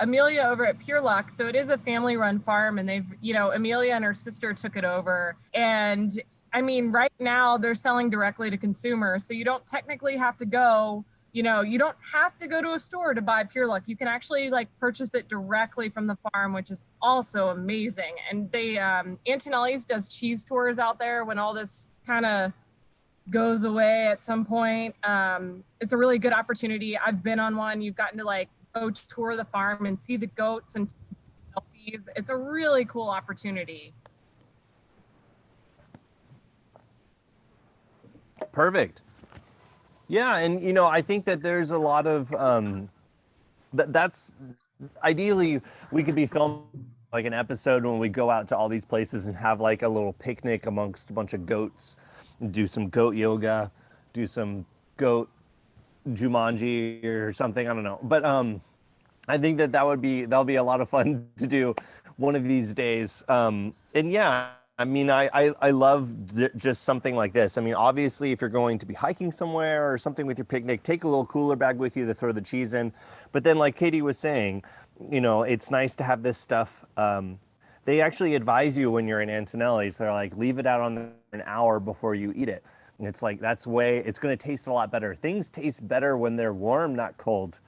Amelia over at Pure Luck. So it is a family-run farm, and they've, Amelia and her sister took it over. And I mean, right now they're selling directly to consumers. So you don't technically have to go, you don't have to go to a store to buy Pure Luck. You can actually purchase it directly from the farm, which is also amazing. And they, Antonelli's does cheese tours out there when all this kind of goes away at some point. It's a really good opportunity. I've been on one. You've gotten to go tour the farm and see the goats and selfies. It's a really cool opportunity. Perfect. Yeah, and I think that there's a lot of that's ideally we could be filming an episode when we go out to all these places and have a little picnic amongst a bunch of goats, do some goat yoga, do some goat Jumanji or something. I don't know, but I think that'll be a lot of fun to do one of these days. And yeah, I mean, I love just something like this. I mean, obviously, if you're going to be hiking somewhere or something with your picnic, take a little cooler bag with you to throw the cheese in. But then, like Katie was saying, it's nice to have this stuff. They actually advise you when you're in Antonelli's. They're like, leave it out on an hour before you eat it. And it's it's going to taste a lot better. Things taste better when they're warm, not cold.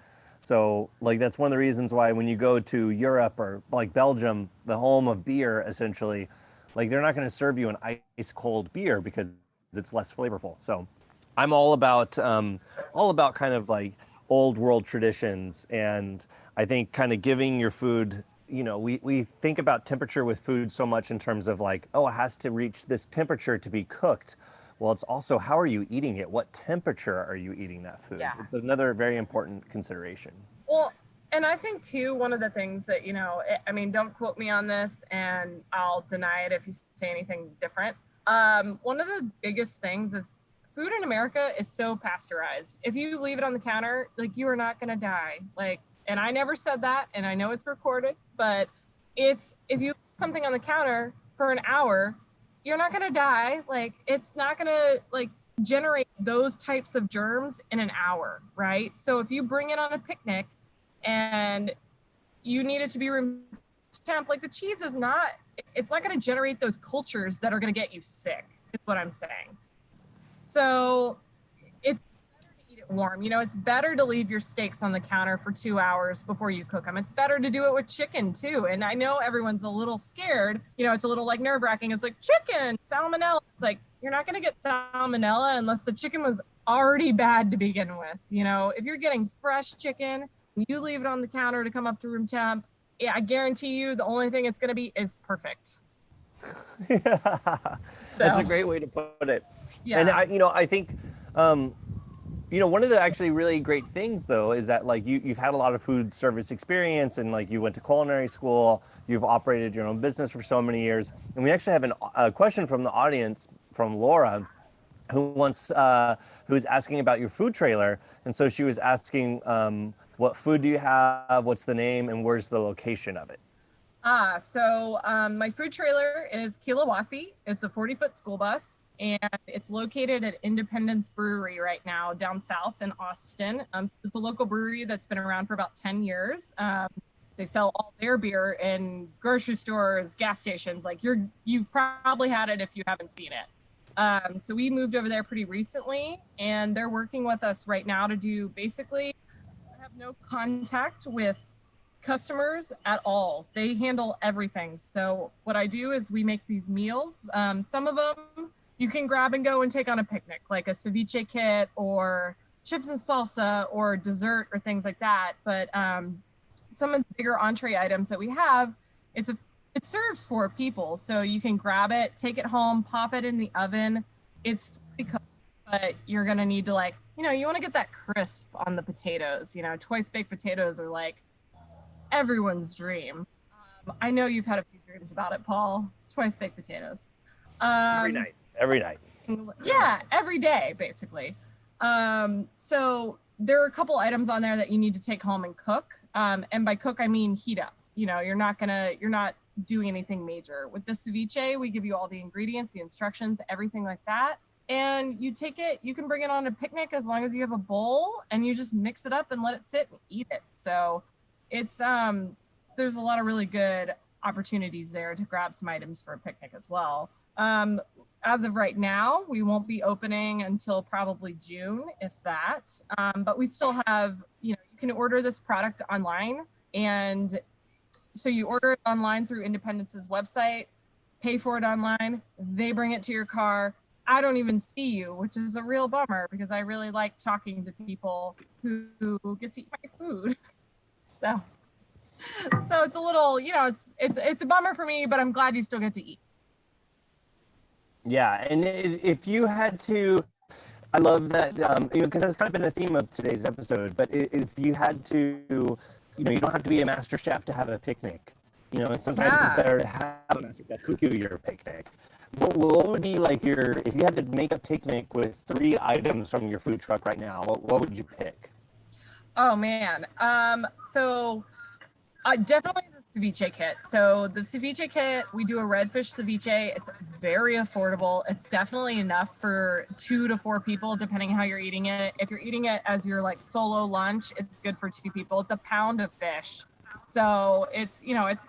So that's one of the reasons why when you go to Europe or Belgium, the home of beer, essentially, they're not going to serve you an ice cold beer because it's less flavorful. So I'm all about kind of old world traditions. And I think kind of giving your food, we think about temperature with food so much in terms of it has to reach this temperature to be cooked. Well, it's also, how are you eating it? What temperature are you eating that food? Yeah. It's another very important consideration. Well, and I think too, one of the things that, don't quote me on this and I'll deny it if you say anything different. One of the biggest things is food in America is so pasteurized. If you leave it on the counter, you are not going to die. And I never said that, and I know it's recorded, but if you leave something on the counter for an hour, you're not going to die. It's not going to generate those types of germs in an hour, right? So if you bring it on a picnic and you need it to be room temp, the cheese it's not going to generate those cultures that are going to get you sick, is what I'm saying. So it's better to eat it warm. It's better to leave your steaks on the counter for 2 hours before you cook them. It's better to do it with chicken too. And I know everyone's a little scared, it's a little nerve wracking. It's chicken, salmonella. It's you're not going to get salmonella unless the chicken was already bad to begin with. If you're getting fresh chicken, you leave it on the counter to come up to room temp, yeah, I guarantee you the only thing it's going to be is perfect. That's a great way to put it. Yeah. And I think, one of the actually really great things though is that you've had a lot of food service experience and you went to culinary school, you've operated your own business for so many years. And we actually have a question from the audience from Laura, who's asking about your food trailer. And so she was asking, what food do you have? What's the name and where's the location of it? My food trailer is Kilawasi. It's a 40-foot school bus, and it's located at Independence Brewery right now down south in Austin. So it's a local brewery that's been around for about 10 years. They sell all their beer in grocery stores, gas stations. Like you've probably had it if you haven't seen it. So we moved over there pretty recently, and they're working with us right now to do basically, I have no contact with customers at all. They handle everything. So what I do is we make these meals. Some of them you can grab and go and take on a picnic, like a ceviche kit or chips and salsa or dessert or things like that. But some of the bigger entree items that we have, it serves 4 people. So you can grab it, take it home, pop it in the oven. It's fully cooked, but you're going to need to you want to get that crisp on the potatoes. Twice baked potatoes are like everyone's dream. I know you've had a few dreams about it, Paul. Twice baked potatoes. Every night. Yeah, every day, basically. So there are a couple items on there that you need to take home and cook. And by cook, I mean heat up. You're not doing anything major. With the ceviche, we give you all the ingredients, the instructions, everything like that. And you take it, you can bring it on a picnic as long as you have a bowl, and you just mix it up and let it sit and eat it. So it's there's a lot of really good opportunities there to grab some items for a picnic as well. As of right now, we won't be opening until probably June, if that. But we still have, you can order this product online. And so you order it online through Independence's website, pay for it online, they bring it to your car. I don't even see you, which is a real bummer because I really like talking to people who get to eat my food. So it's a little, it's a bummer for me, but I'm glad you still get to eat. Yeah, and if you had to, I love that, because that's kind of been the theme of today's episode, but if you had to, you don't have to be a master chef to have a picnic, and sometimes it's better to have a master chef cook you your picnic. What would be like if you had to make a picnic with 3 items from your food truck right now, what would you pick? Oh man. So definitely the ceviche kit. So the ceviche kit, we do a redfish ceviche. It's very affordable. It's definitely enough for 2 to 4 people, depending how you're eating it. If you're eating it as your solo lunch, it's good for 2 people. It's a pound of fish. So it's,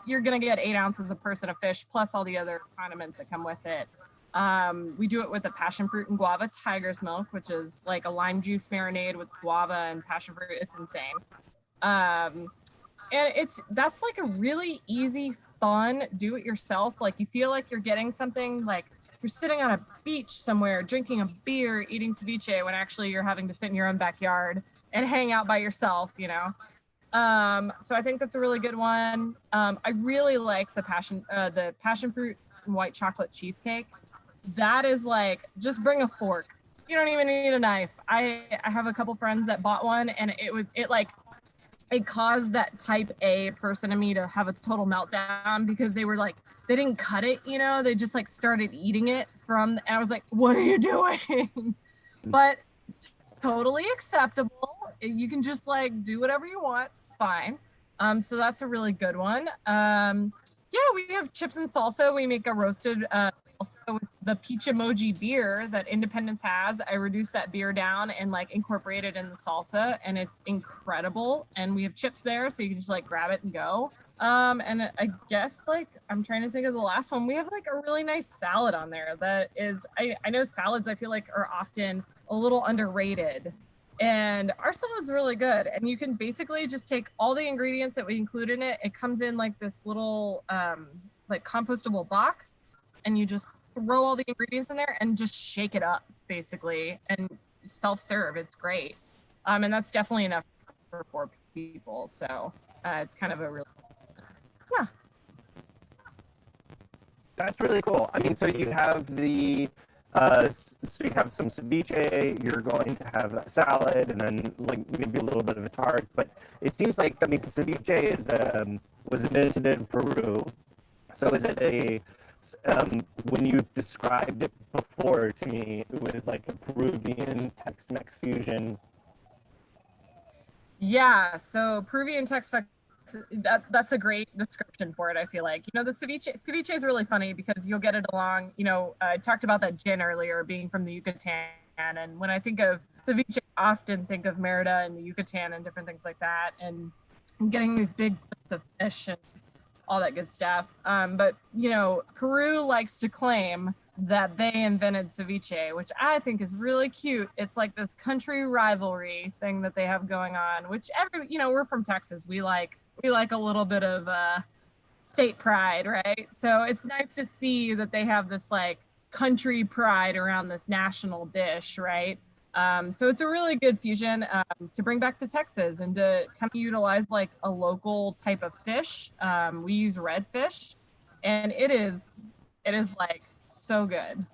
you're going to get 8 ounces a person of fish, plus all the other condiments that come with it. We do it with a passion fruit and guava tiger's milk, which is like a lime juice marinade with guava and passion fruit. It's insane. And that's like a really easy, fun, do it yourself. Like you feel like you're getting something, like you're sitting on a beach somewhere, drinking a beer, eating ceviche, when actually you're having to sit in your own backyard and hang out by yourself, So I think that's a really good one. I really like the passion fruit and white chocolate cheesecake. That is like, just bring a fork. You don't even need a knife. I have a couple friends that bought one, and it caused that type A person in me to have a total meltdown because they were like, they didn't cut it, they just started eating it and I was like, what are you doing? But totally acceptable. You can just do whatever you want. It's fine. So that's a really good one. We have chips and salsa. We make a roasted salsa with the peach emoji beer that Independence has. I reduced that beer down and incorporate it in the salsa, and it's incredible. And we have chips there, so you can just grab it and go. And I guess I'm trying to think of the last one. We have a really nice salad on there that is, I know salads I feel are often a little underrated. And our salad's really good. And you can basically just take all the ingredients that we include in it. It comes in this little compostable box, and you just throw all the ingredients in there and just shake it up basically, and self-serve. It's great. And that's definitely enough for 4 people. So it's kind of a really, yeah. That's really cool. I mean, so you have so you have some ceviche, you're going to have a salad, and then maybe a little bit of a tart. But it seems ceviche was invented in Peru. So is it when you've described it before to me, it was a Peruvian Tex-Mex fusion? Yeah, so Peruvian Tex-Mex that's a great description for it. I feel like, the ceviche is really funny because you'll get it along. I talked about that gin earlier being from the Yucatan, and when I think of ceviche, I often think of Merida and the Yucatan and different things like that, and getting these big plates of fish and all that good stuff. But Peru likes to claim that they invented ceviche, which I think is really cute. It's like this country rivalry thing that they have going on, which we're from Texas. We like a little bit of state pride, right? So it's nice to see that they have this like country pride around this national dish, right? So it's a really good fusion to bring back to Texas and to kind of utilize like a local type of fish. We use redfish, and it is like so good.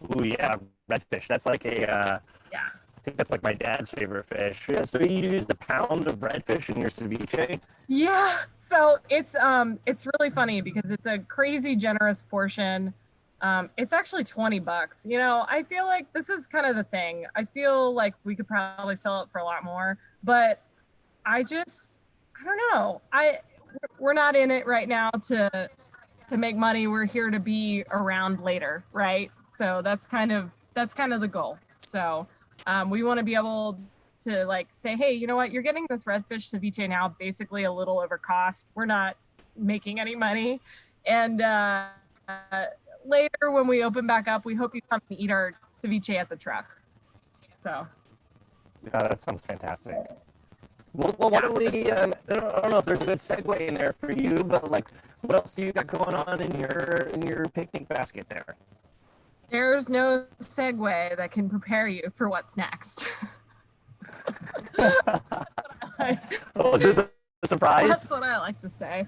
Ooh, yeah, redfish. That's like yeah. I think that's like my dad's favorite fish. Yeah, so you used a pound of redfish in your ceviche? Yeah. So it's really funny because it's a crazy generous portion. It's actually $20. I feel like this is kind of the thing. I feel like we could probably sell it for a lot more, but I don't know. We're not in it right now to make money. We're here to be around later, right? So that's kind of the goal. So we want to be able to like say, hey, you know what? You're getting this redfish ceviche now, basically a little over cost. We're not making any money, and later when we open back up, we hope you come and eat our ceviche at the truck. So Yeah, that sounds fantastic. Well, why don't we, I don't know if there's a good segue in there for you, but like, what else do you got going on in your picnic basket there? There's no segue that can prepare you for what's next. Oh, is this a surprise? That's what I like to say.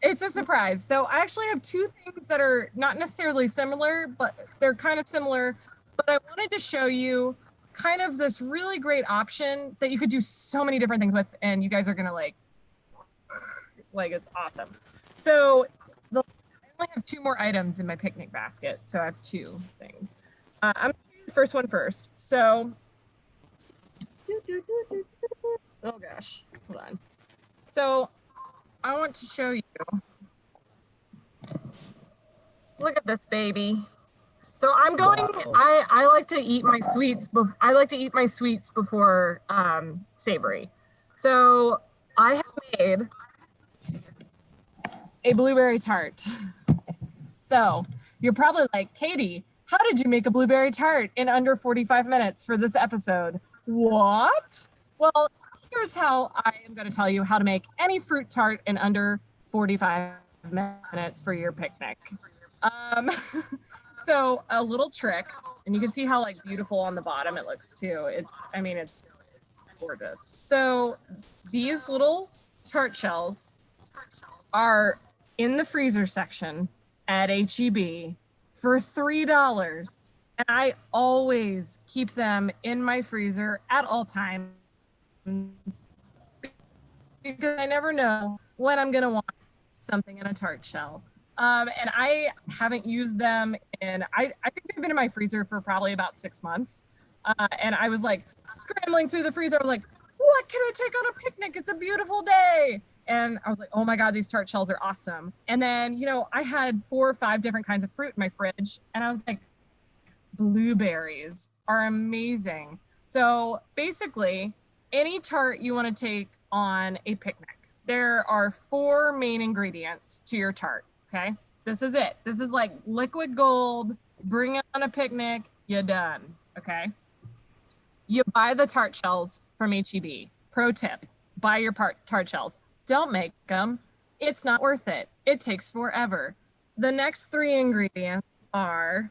It's a surprise. So I actually have two things that are not necessarily similar, but they're kind of similar. But I wanted to show you kind of this really great option that you could do so many different things with, and you guys are gonna like it's awesome. So I only have two more items in my picnic basket, so I have two things. I'm gonna do the first one first. So, oh gosh, hold on. So I want to show you. Look at this baby. So I'm going. Wow. I like to eat my sweets. I like to eat my sweets before savory. So I have made a blueberry tart. So you're probably like, Katie, how did you make a blueberry tart in under 45 minutes for this episode? What? Well, here's how I am going to tell you how to make any fruit tart in under 45 minutes for your picnic. So a little trick, and you can see how like beautiful on the bottom it looks too. It's gorgeous. So these little tart shells are in the freezer section at HEB for $3. And I always keep them in my freezer at all times because I never know when I'm gonna want something in a tart shell. And I haven't used them in, I think they've been in my freezer for probably about 6 months. And I was like scrambling through the freezer. I was like, what can I take on a picnic? It's a beautiful day. And I was like, oh my God, these tart shells are awesome. And then, I had 4 or 5 different kinds of fruit in my fridge. And I was like, blueberries are amazing. So basically, any tart you want to take on a picnic, there are 4 main ingredients to your tart. Okay, this is it. This is like liquid gold. Bring it on a picnic. You're done. Okay. You buy the tart shells from HEB. Pro tip: buy your tart shells. Don't make them. It's not worth it. It takes forever. The next 3 ingredients are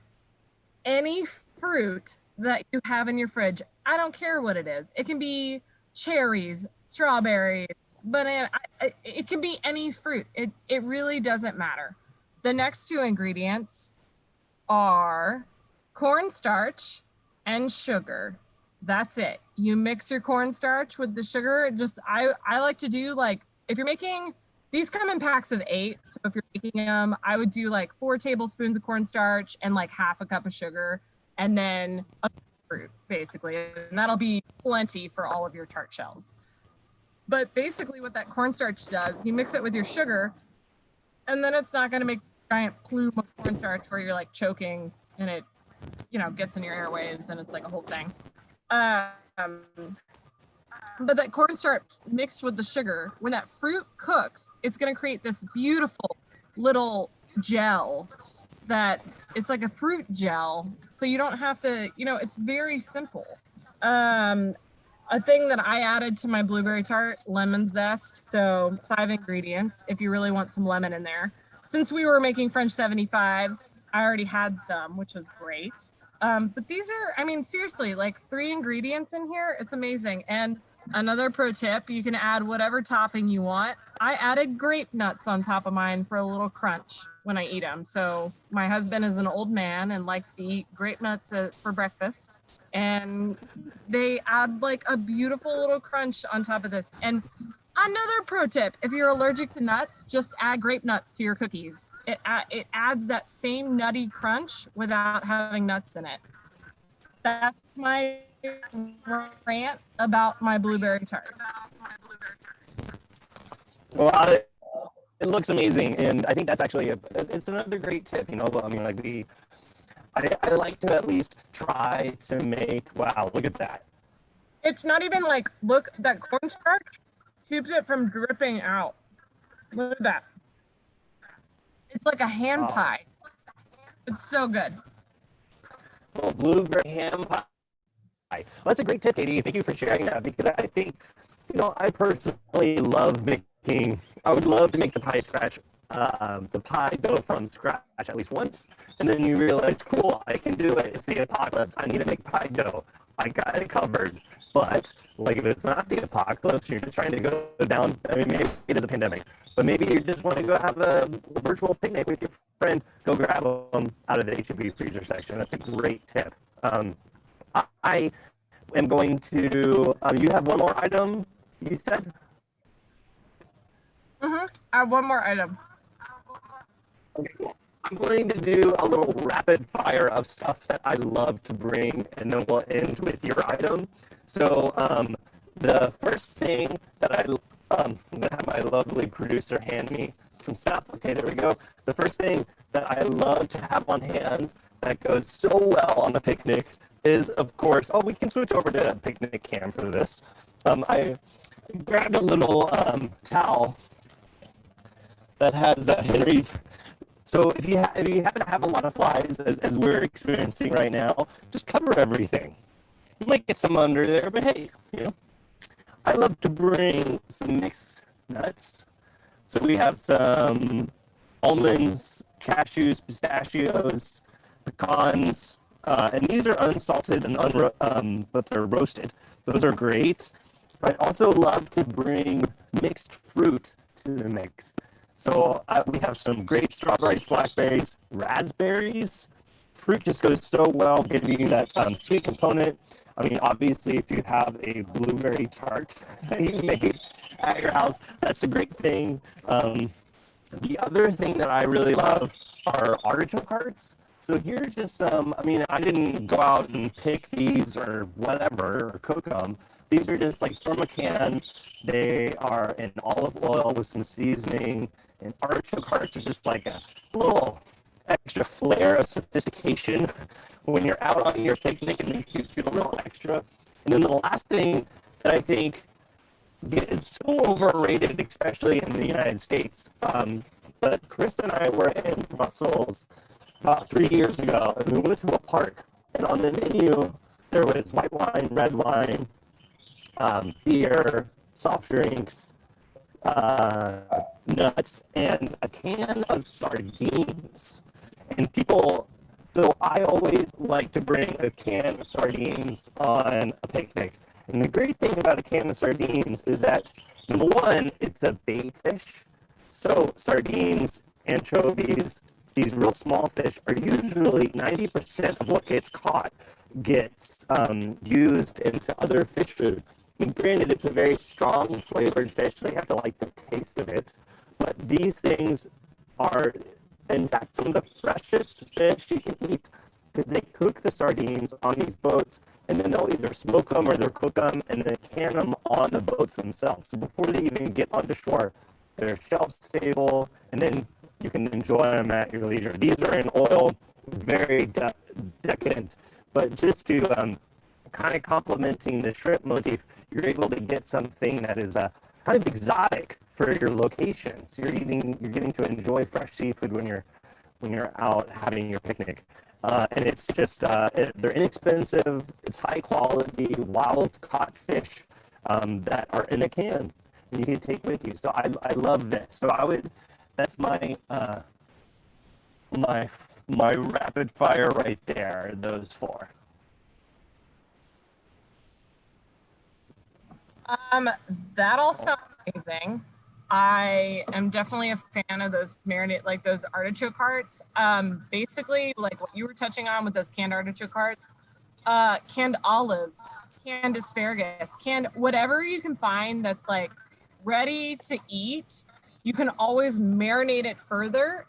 any fruit that you have in your fridge. I don't care what it is. It can be cherries, strawberries, banana. It can be any fruit. It really doesn't matter. The next 2 ingredients are cornstarch and sugar. That's it. You mix your cornstarch with the sugar. I like to do like, if you're making, these come in packs of 8. So if you're making them, I would do like 4 tablespoons of cornstarch and like half a cup of sugar, and then a fruit basically. And that'll be plenty for all of your tart shells. But basically what that cornstarch does, you mix it with your sugar, and then it's not going to make a giant plume of cornstarch where you're like choking and it, gets in your airways and it's like a whole thing. But that cornstarch mixed with the sugar, when that fruit cooks, it's going to create this beautiful little gel that it's like a fruit gel. So you don't have to, it's very simple. A thing that I added to my blueberry tart, lemon zest. So 5 ingredients if you really want some lemon in there. Since we were making French 75s, I already had some, which was great. But these are, seriously, like 3 ingredients in here. It's amazing. And another pro tip, you can add whatever topping you want. I added grape nuts on top of mine for a little crunch when I eat them. So my husband is an old man and likes to eat grape nuts for breakfast. And they add like a beautiful little crunch on top of this. And another pro tip, if you're allergic to nuts, just add grape nuts to your cookies. It adds that same nutty crunch without having nuts in it. That's my rant about my blueberry tart. Well, it looks amazing, and I think that's actually it's another great tip. I like to at least try to make. Wow, look at that! It's not even like, look, that cornstarch keeps it from dripping out. Look at that. It's like a hand pie. It's so good. Well, blueberry ham pie. Well, that's a great tip, Katie. Thank you for sharing that, because I think, I personally love making. I would love to make the pie dough from scratch at least once, and then you realize, cool, I can do it. It's the apocalypse. I need to make pie dough. I got it covered. But if it's not the apocalypse, you're just trying to go down. Maybe it is a pandemic, but maybe you just want to go have a virtual picnic with your friend. Go grab them out of the HEB freezer section. That's a great tip. I am going to. You have one more item, you said? I have one more item. Okay, cool. I'm going to do a little rapid fire of stuff that I love to bring, and then we'll end with your item. So the first thing that I'm going to have my lovely producer hand me some stuff. Okay, there we go. The first thing that I love to have on hand that goes so well on the picnic is, of course, we can switch over to a picnic cam for this. I grabbed a little towel that has Henry's. So if you happen to have a lot of flies, as we're experiencing right now, just cover everything. You might get some under there, but hey, I love to bring some mixed nuts. So we have some almonds, cashews, pistachios, pecans, and these are unsalted and but they're roasted. Those are great. I also love to bring mixed fruit to the mix. So we have some grapes, strawberries, blackberries, raspberries. Fruit just goes so well, giving you that sweet component. Obviously, if you have a blueberry tart that you made at your house, that's a great thing. The other thing that I really love are artichoke hearts. So here's just some, I didn't go out and pick these or whatever, or cook them. These are just like from a can. They are in olive oil with some seasoning. And artichoke hearts are just like a little extra flair of sophistication when you're out on your picnic and makes you feel a little extra. And then the last thing that I think is so overrated, especially in the United States, but Chris and I were in Brussels about 3 years ago, and we went to a park, and on the menu there was white wine, red wine, beer, soft drinks, nuts, and a can of sardines. And so I always like to bring a can of sardines on a picnic. And the great thing about a can of sardines is that, number one, it's a bait fish. So sardines, anchovies, these real small fish are usually 90% of what gets caught gets used into other fish food. And granted, it's a very strong flavored fish, so you have to like the taste of it. But these things are, in fact, some of the freshest fish you can eat, because they cook the sardines on these boats and then they'll either smoke them or they'll cook them and then can them on the boats themselves. So before they even get onto shore, they're shelf stable, and then you can enjoy them at your leisure. These are in oil, very decadent, but just to kind of complementing the shrimp motif, you're able to get something that is kind of exotic for your location. So you're getting to enjoy fresh seafood when you're out having your picnic. And it's just, they're inexpensive, it's high quality, wild caught fish that are in a can and you can take with you. So I love this. So that's my rapid fire right there, those four. That all sounds amazing. I am definitely a fan of those marinade, like those artichoke hearts. Basically, like what you were touching on with those canned artichoke hearts, canned olives, canned asparagus, canned whatever you can find that's like ready to eat. You can always marinate it further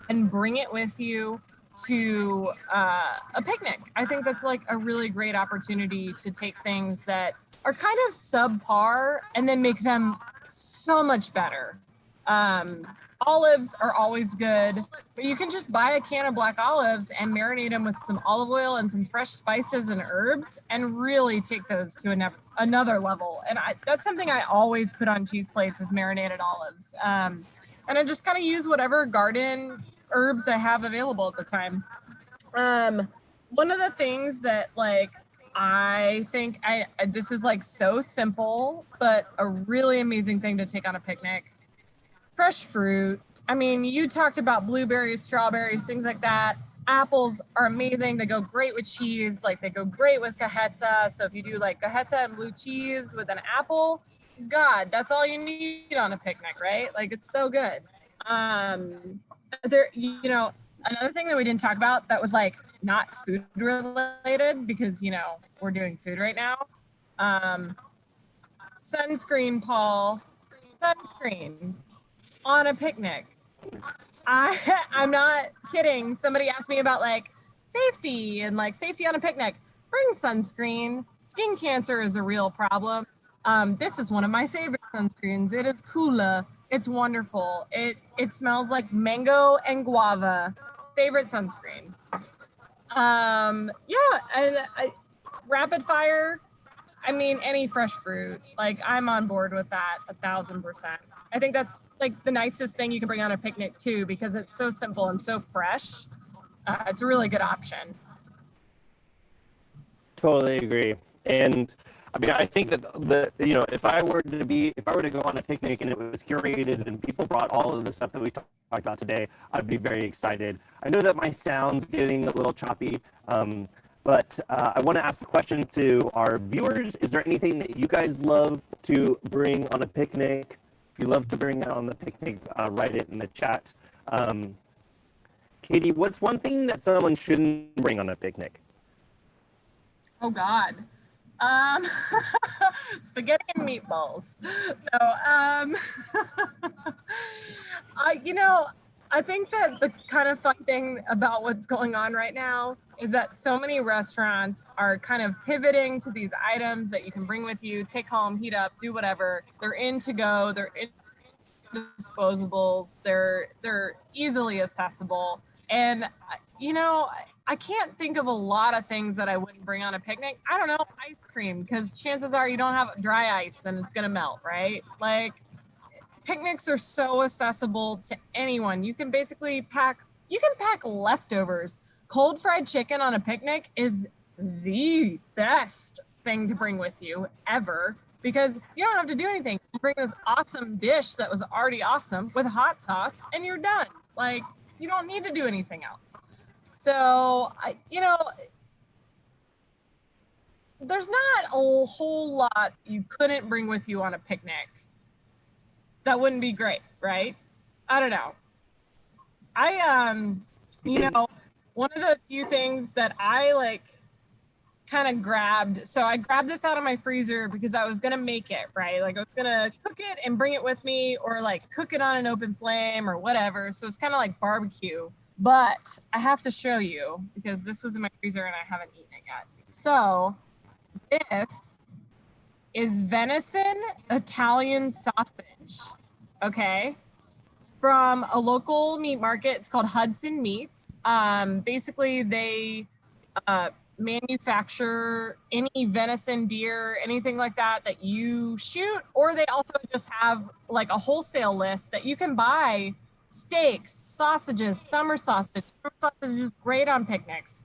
and bring it with you to a picnic. I think that's like a really great opportunity to take things that are kind of subpar and then make them so much better. Olives are always good, but you can just buy a can of black olives and marinate them with some olive oil and some fresh spices and herbs and really take those to another level. And that's something I always put on cheese plates is marinated olives. And I just kind of use whatever garden herbs I have available at the time. One of the things that like I think this is like so simple, but a really amazing thing to take on a picnic. Fresh fruit. I mean, you talked about blueberries, strawberries, things like that. Apples are amazing. They go great with cheese. Like they go great with cajeta. So if you do like cajeta and blue cheese with an apple, God, that's all you need on a picnic, right? Like it's so good. There, you know, another thing that we didn't talk about that was like not food related because, you know, we're doing food right now. Sunscreen, Paul. Sunscreen on a picnic. I'm not kidding. Somebody asked me about like safety and like safety on a picnic. Bring sunscreen. Skin cancer is a real problem. This is one of my favorite sunscreens. It is Kula. It's wonderful. It smells like mango and guava. Favorite sunscreen. Yeah, and rapid fire. I mean, any fresh fruit. Like I'm on board with that 1,000%. I think that's like the nicest thing you can bring on a picnic too, because it's so simple and so fresh. It's a really good option. Totally agree. And I mean, I think that you know, if I were to go on a picnic and it was curated and people brought all of the stuff that we talked about today, I'd be very excited. I know that my sound's getting a little choppy, but I want to ask the question to our viewers. Is there anything that you guys love to bring on a picnic? If you love to bring that on the picnic, write it in the chat. Katie, what's one thing that someone shouldn't bring on a picnic? Oh God. Spaghetti and meatballs. No, I think that the kind of fun thing about what's going on right now is that so many restaurants are kind of pivoting to these items that you can bring with you, take home, heat up, do whatever. They're in to go, they're in disposables, they're easily accessible. And, you know, I can't think of a lot of things that I wouldn't bring on a picnic. I don't know, ice cream, because chances are you don't have dry ice and it's going to melt, right? Like, picnics are so accessible to anyone. You can basically pack leftovers. Cold fried chicken on a picnic is the best thing to bring with you ever because you don't have to do anything. You bring this awesome dish that was already awesome with hot sauce and you're done. Like, you don't need to do anything else. So, there's not a whole lot you couldn't bring with you on a picnic. That wouldn't be great, right? I don't know. One of the few things that I kind of grabbed, so I grabbed this out of my freezer because I was gonna make it, right? Like I was gonna cook it and bring it with me or like cook it on an open flame or whatever. So it's kind of like barbecue, but I have to show you because this was in my freezer and I haven't eaten it yet So this is venison Italian sausage. Okay. It's from a local meat market. It's called Hudson Meats. Basically, they manufacture any venison, deer, anything like that that you shoot, or they also just have like a wholesale list that you can buy steaks, sausages, summer sausage. Summer sausage is great on picnics.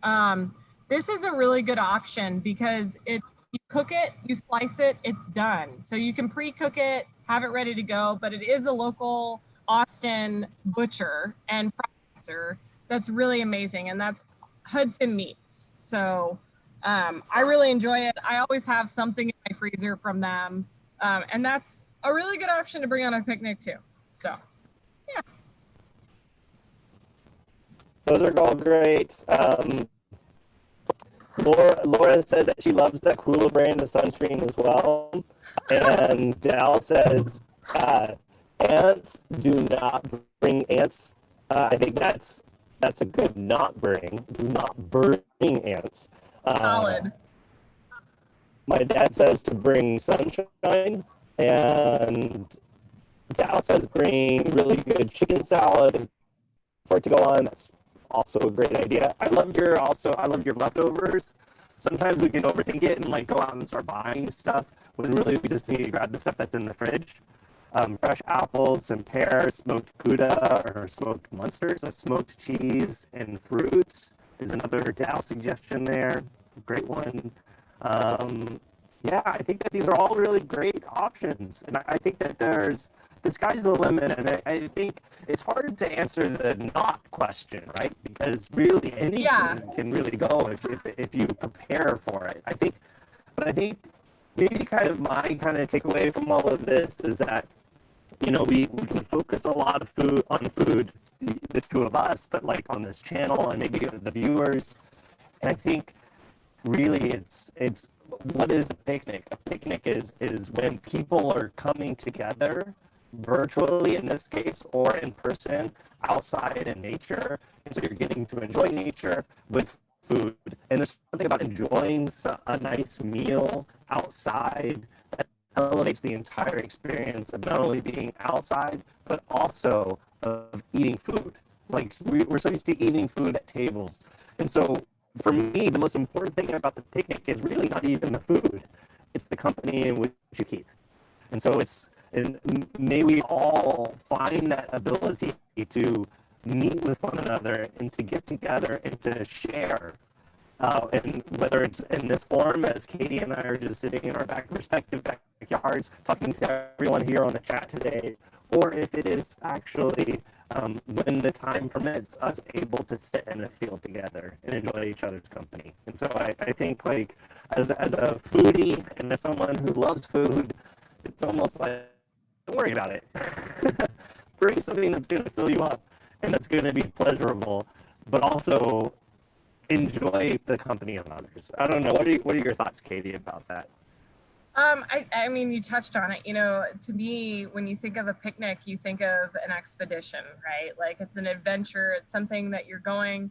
This is a really good option because you cook it, you slice it, it's done. So you can pre-cook it, have it ready to go, but it is a local Austin butcher and processor that's really amazing, and that's Hudson Meats. So I really enjoy it. I always have something in my freezer from them, and that's a really good option to bring on a picnic too. So yeah, Those are all great. Laura says that she loves that Cooler brand of sunscreen as well. And Dal says, ants, do not bring ants. I think that's a good not bring. Do not bring ants. solid. My dad says to bring sunshine. And Dal says bring really good chicken salad for it to go on. That's also a great idea. I love your leftovers. Sometimes we can overthink it and like go out and start buying stuff when really we just need to grab the stuff that's in the fridge. Fresh apples and pears, smoked Gouda or smoked Munsters, a smoked cheese and fruit is another Dow suggestion there. Great one. Yeah, I think that these are all really great options, and I think that the sky's the limit, and I think it's hard to answer the not question, right? Because really anything can really go if you prepare for it. I think maybe my takeaway from all of this is that, you know, we can focus a lot of on food, the two of us, but like on this channel and maybe the viewers. And I think really it's what is a picnic? A picnic is when people are coming together virtually in this case or in person outside in nature. And so you're getting to enjoy nature with food. And there's something about enjoying a nice meal outside that elevates the entire experience of not only being outside, but also of eating food. Like we're so used to eating food at tables. And so for me, the most important thing about the picnic is really not even the food. It's the company in which you keep. And so may we all find that ability to meet with one another and to get together and to share. And whether it's in this forum, as Katie and I are just sitting in our respective backyards, talking to everyone here on the chat today, or if it is actually when the time permits, us able to sit in a field together and enjoy each other's company. And so I think, like, as a foodie and as someone who loves food, it's almost like, don't worry about it. Bring something that's going to fill you up and that's going to be pleasurable, but also enjoy the company of others. I don't know. What are your thoughts, Katie, about that? I mean, you touched on it. You know, to me, when you think of a picnic, you think of an expedition, right? Like it's an adventure. It's something that you're going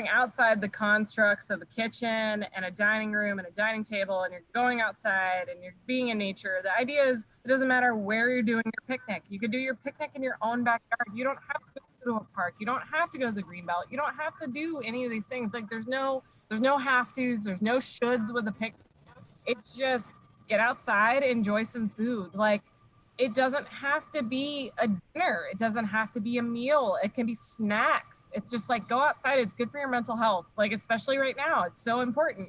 outside the constructs of a kitchen and a dining room and a dining table, and you're going outside and you're being in nature. The idea is it doesn't matter where you're doing your picnic. You could do your picnic in your own backyard. You don't have to go to a park. You don't have to go to the Greenbelt. You don't have to do any of these things. Like there's no have tos. There's no shoulds with a picnic. It's just get outside, enjoy some food. Like it doesn't have to be a dinner. It doesn't have to be a meal. It can be snacks. It's just like go outside. It's good for your mental health. Like especially right now, it's so important.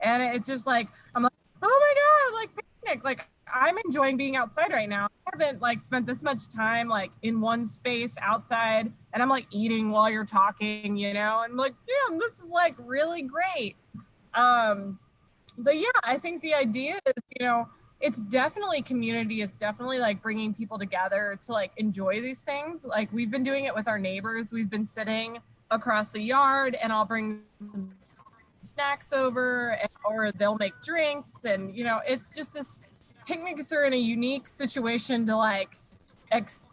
And it's just like I'm like, oh my god, like picnic. Like I'm enjoying being outside right now. I haven't like spent this much time like in one space outside, and I'm like eating while you're talking, you know. And I'm like, damn, this is like really great. But yeah, I think the idea is, you know, it's definitely community. It's definitely like bringing people together to like enjoy these things. Like we've been doing it with our neighbors. We've been sitting across the yard and I'll bring snacks over or they'll make drinks. And, you know, it's just this picnics are in a unique situation to like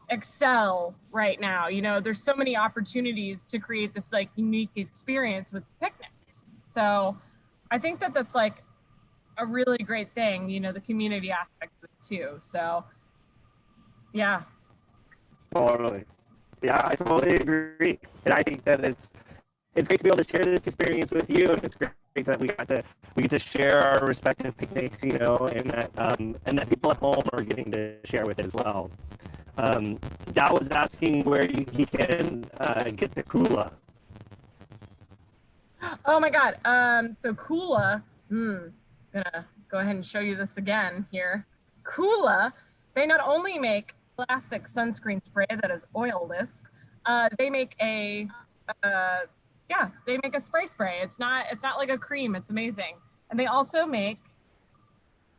excel right now. You know, there's so many opportunities to create this like unique experience with picnics. So I think that that's like a really great thing, you know, the community aspect of it too. So yeah. Totally. Yeah, I totally agree. And I think that it's great to be able to share this experience with you, and it's great that we get to share our respective picnics, you know, and that people at home are getting to share with it as well. Dow was asking where he can get the Kula. Oh my God. So Kula, gonna go ahead and show you this again here. Kula, they not only make classic sunscreen spray that is oilless, they make a they make a spray. It's not like a cream. It's amazing. And they also make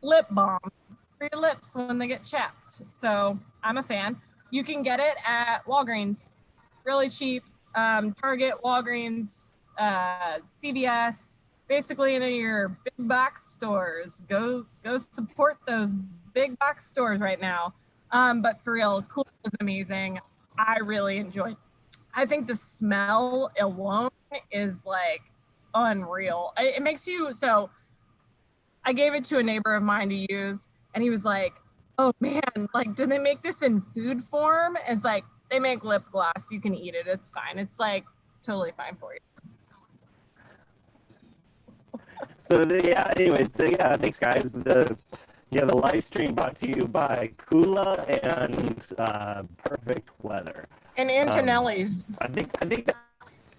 lip balm for your lips when they get chapped. So I'm a fan. You can get it at Walgreens, really cheap. Target, Walgreens, CVS, basically in your big box stores. Go support those big box stores right now. But for real, Cool was amazing. I really enjoyed. I think the smell alone is like unreal. It makes you so. I gave it to a neighbor of mine to use, and he was like, "Oh man, like, do they make this in food form?" It's like they make lip gloss. You can eat it. It's fine. It's like totally fine for you. So anyways, thanks guys. The live stream brought to you by Kula and Perfect Weather. And Antonelli's. I think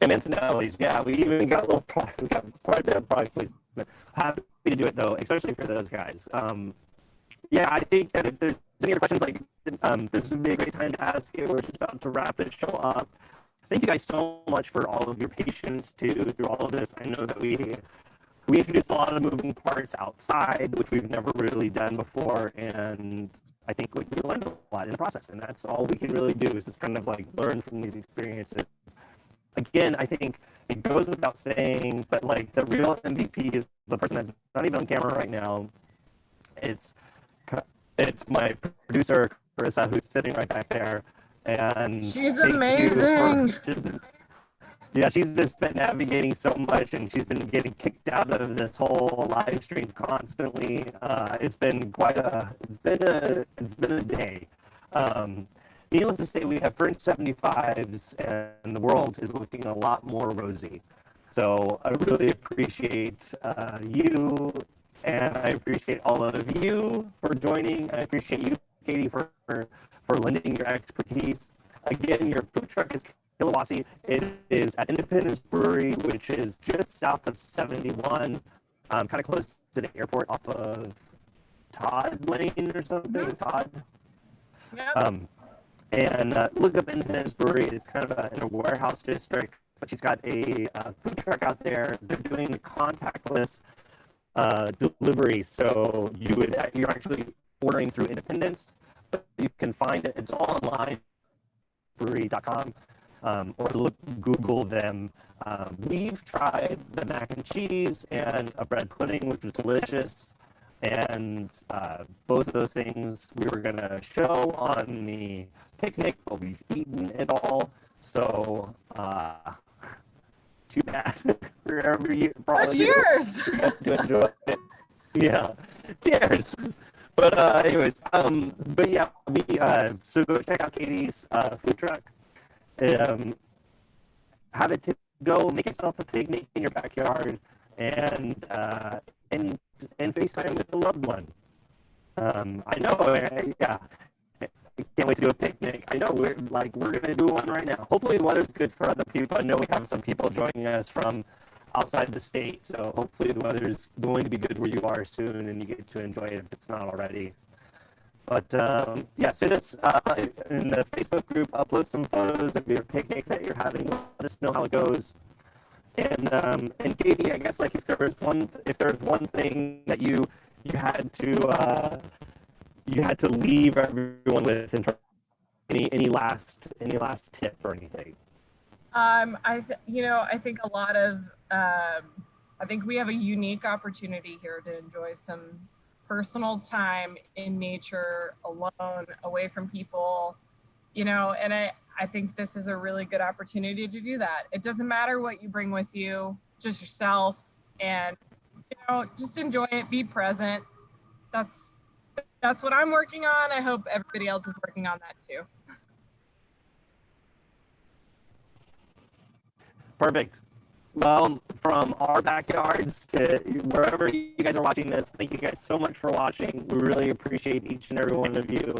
and Antonelli's. Yeah, we even got a little product. We got quite a bit of product placement. Happy to do it though, especially for those guys. Yeah, I think that if there's any other questions, like this would be a great time to ask it. We're just about to wrap this show up. Thank you guys so much for all of your patience through all of this. I know that we introduced a lot of moving parts outside, which we've never really done before, and I think we learned a lot in the process, and that's all we can really do is just kind of like learn from these experiences. Again, I think it goes without saying, but like the real MVP is the person that's not even on camera right now. It's my producer, Carissa, who's sitting right back there, and she's amazing. She's just been navigating so much, and she's been getting kicked out of this whole live stream constantly. It's been a day. Needless to say, we have Fringe 75s, and the world is looking a lot more rosy. So I really appreciate you, and I appreciate all of you for joining. I appreciate you, Katie, for lending your expertise. Again, your food truck is Kilawasi. It is at Independence Brewery, which is just south of 71, kind of close to the airport off of Todd Lane or something. Mm-hmm. Todd. Yep. And look up Independence Brewery. It's kind of in a warehouse district, but she's got a food truck out there. They're doing contactless delivery, so you're actually ordering through Independence, but you can find it. It's all online. Brewery.com. Or Google them. We've tried the mac and cheese and a bread pudding, which was delicious. And both of those things we were going to show on the picnic, but we've eaten it all. So, too bad for all cheers! You to enjoy it. Yeah, cheers. But anyways, but yeah, so go check out Katie's food truck. Have it to go, make yourself a picnic in your backyard, and FaceTime with a loved one. I know, yeah. I can't wait to do a picnic. I know we're gonna do one right now. Hopefully the weather's good for other people. I know we have some people joining us from outside the state, so hopefully the weather's going to be good where you are soon, and you get to enjoy it if it's not already. But yeah, send us in the Facebook group, upload some photos of your picnic that you're having. Let us know how it goes. And Katie, I guess like if there's one thing that you had to leave everyone with in terms of any last tip or anything. I think a lot of I think we have a unique opportunity here to enjoy some personal time in nature, alone, away from people, and I think this is a really good opportunity to do that. It doesn't matter what you bring with you, just yourself, and just enjoy it, be present. That's what I'm working on. I hope everybody else is working on that too. Perfect. Well, from our backyards to wherever you guys are watching this, thank you guys so much for watching. We really appreciate each and every one of you.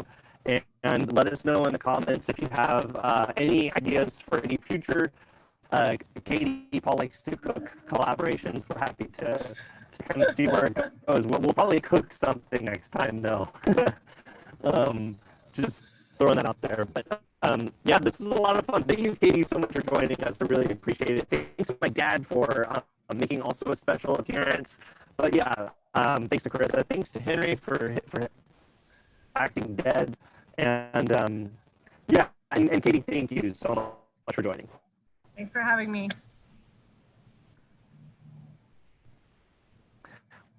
And let us know in the comments if you have any ideas for any future Katie Paul Likes to Cook collaborations. We're happy to kind of see where it goes. We'll probably cook something next time, though. Just throwing that out there. But yeah, this is a lot of fun. Thank you, Katie, so much for joining us. I really appreciate it. Thanks to my dad for making also a special appearance. But yeah, thanks to Carissa. Thanks to Henry for acting dead. And yeah, and Katie, thank you so much for joining. Thanks for having me.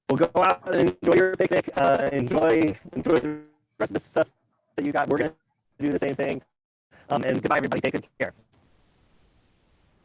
We'll go out and enjoy your picnic. Enjoy the rest of the stuff that you got. We're going to do the same thing. And goodbye, everybody. Take good care.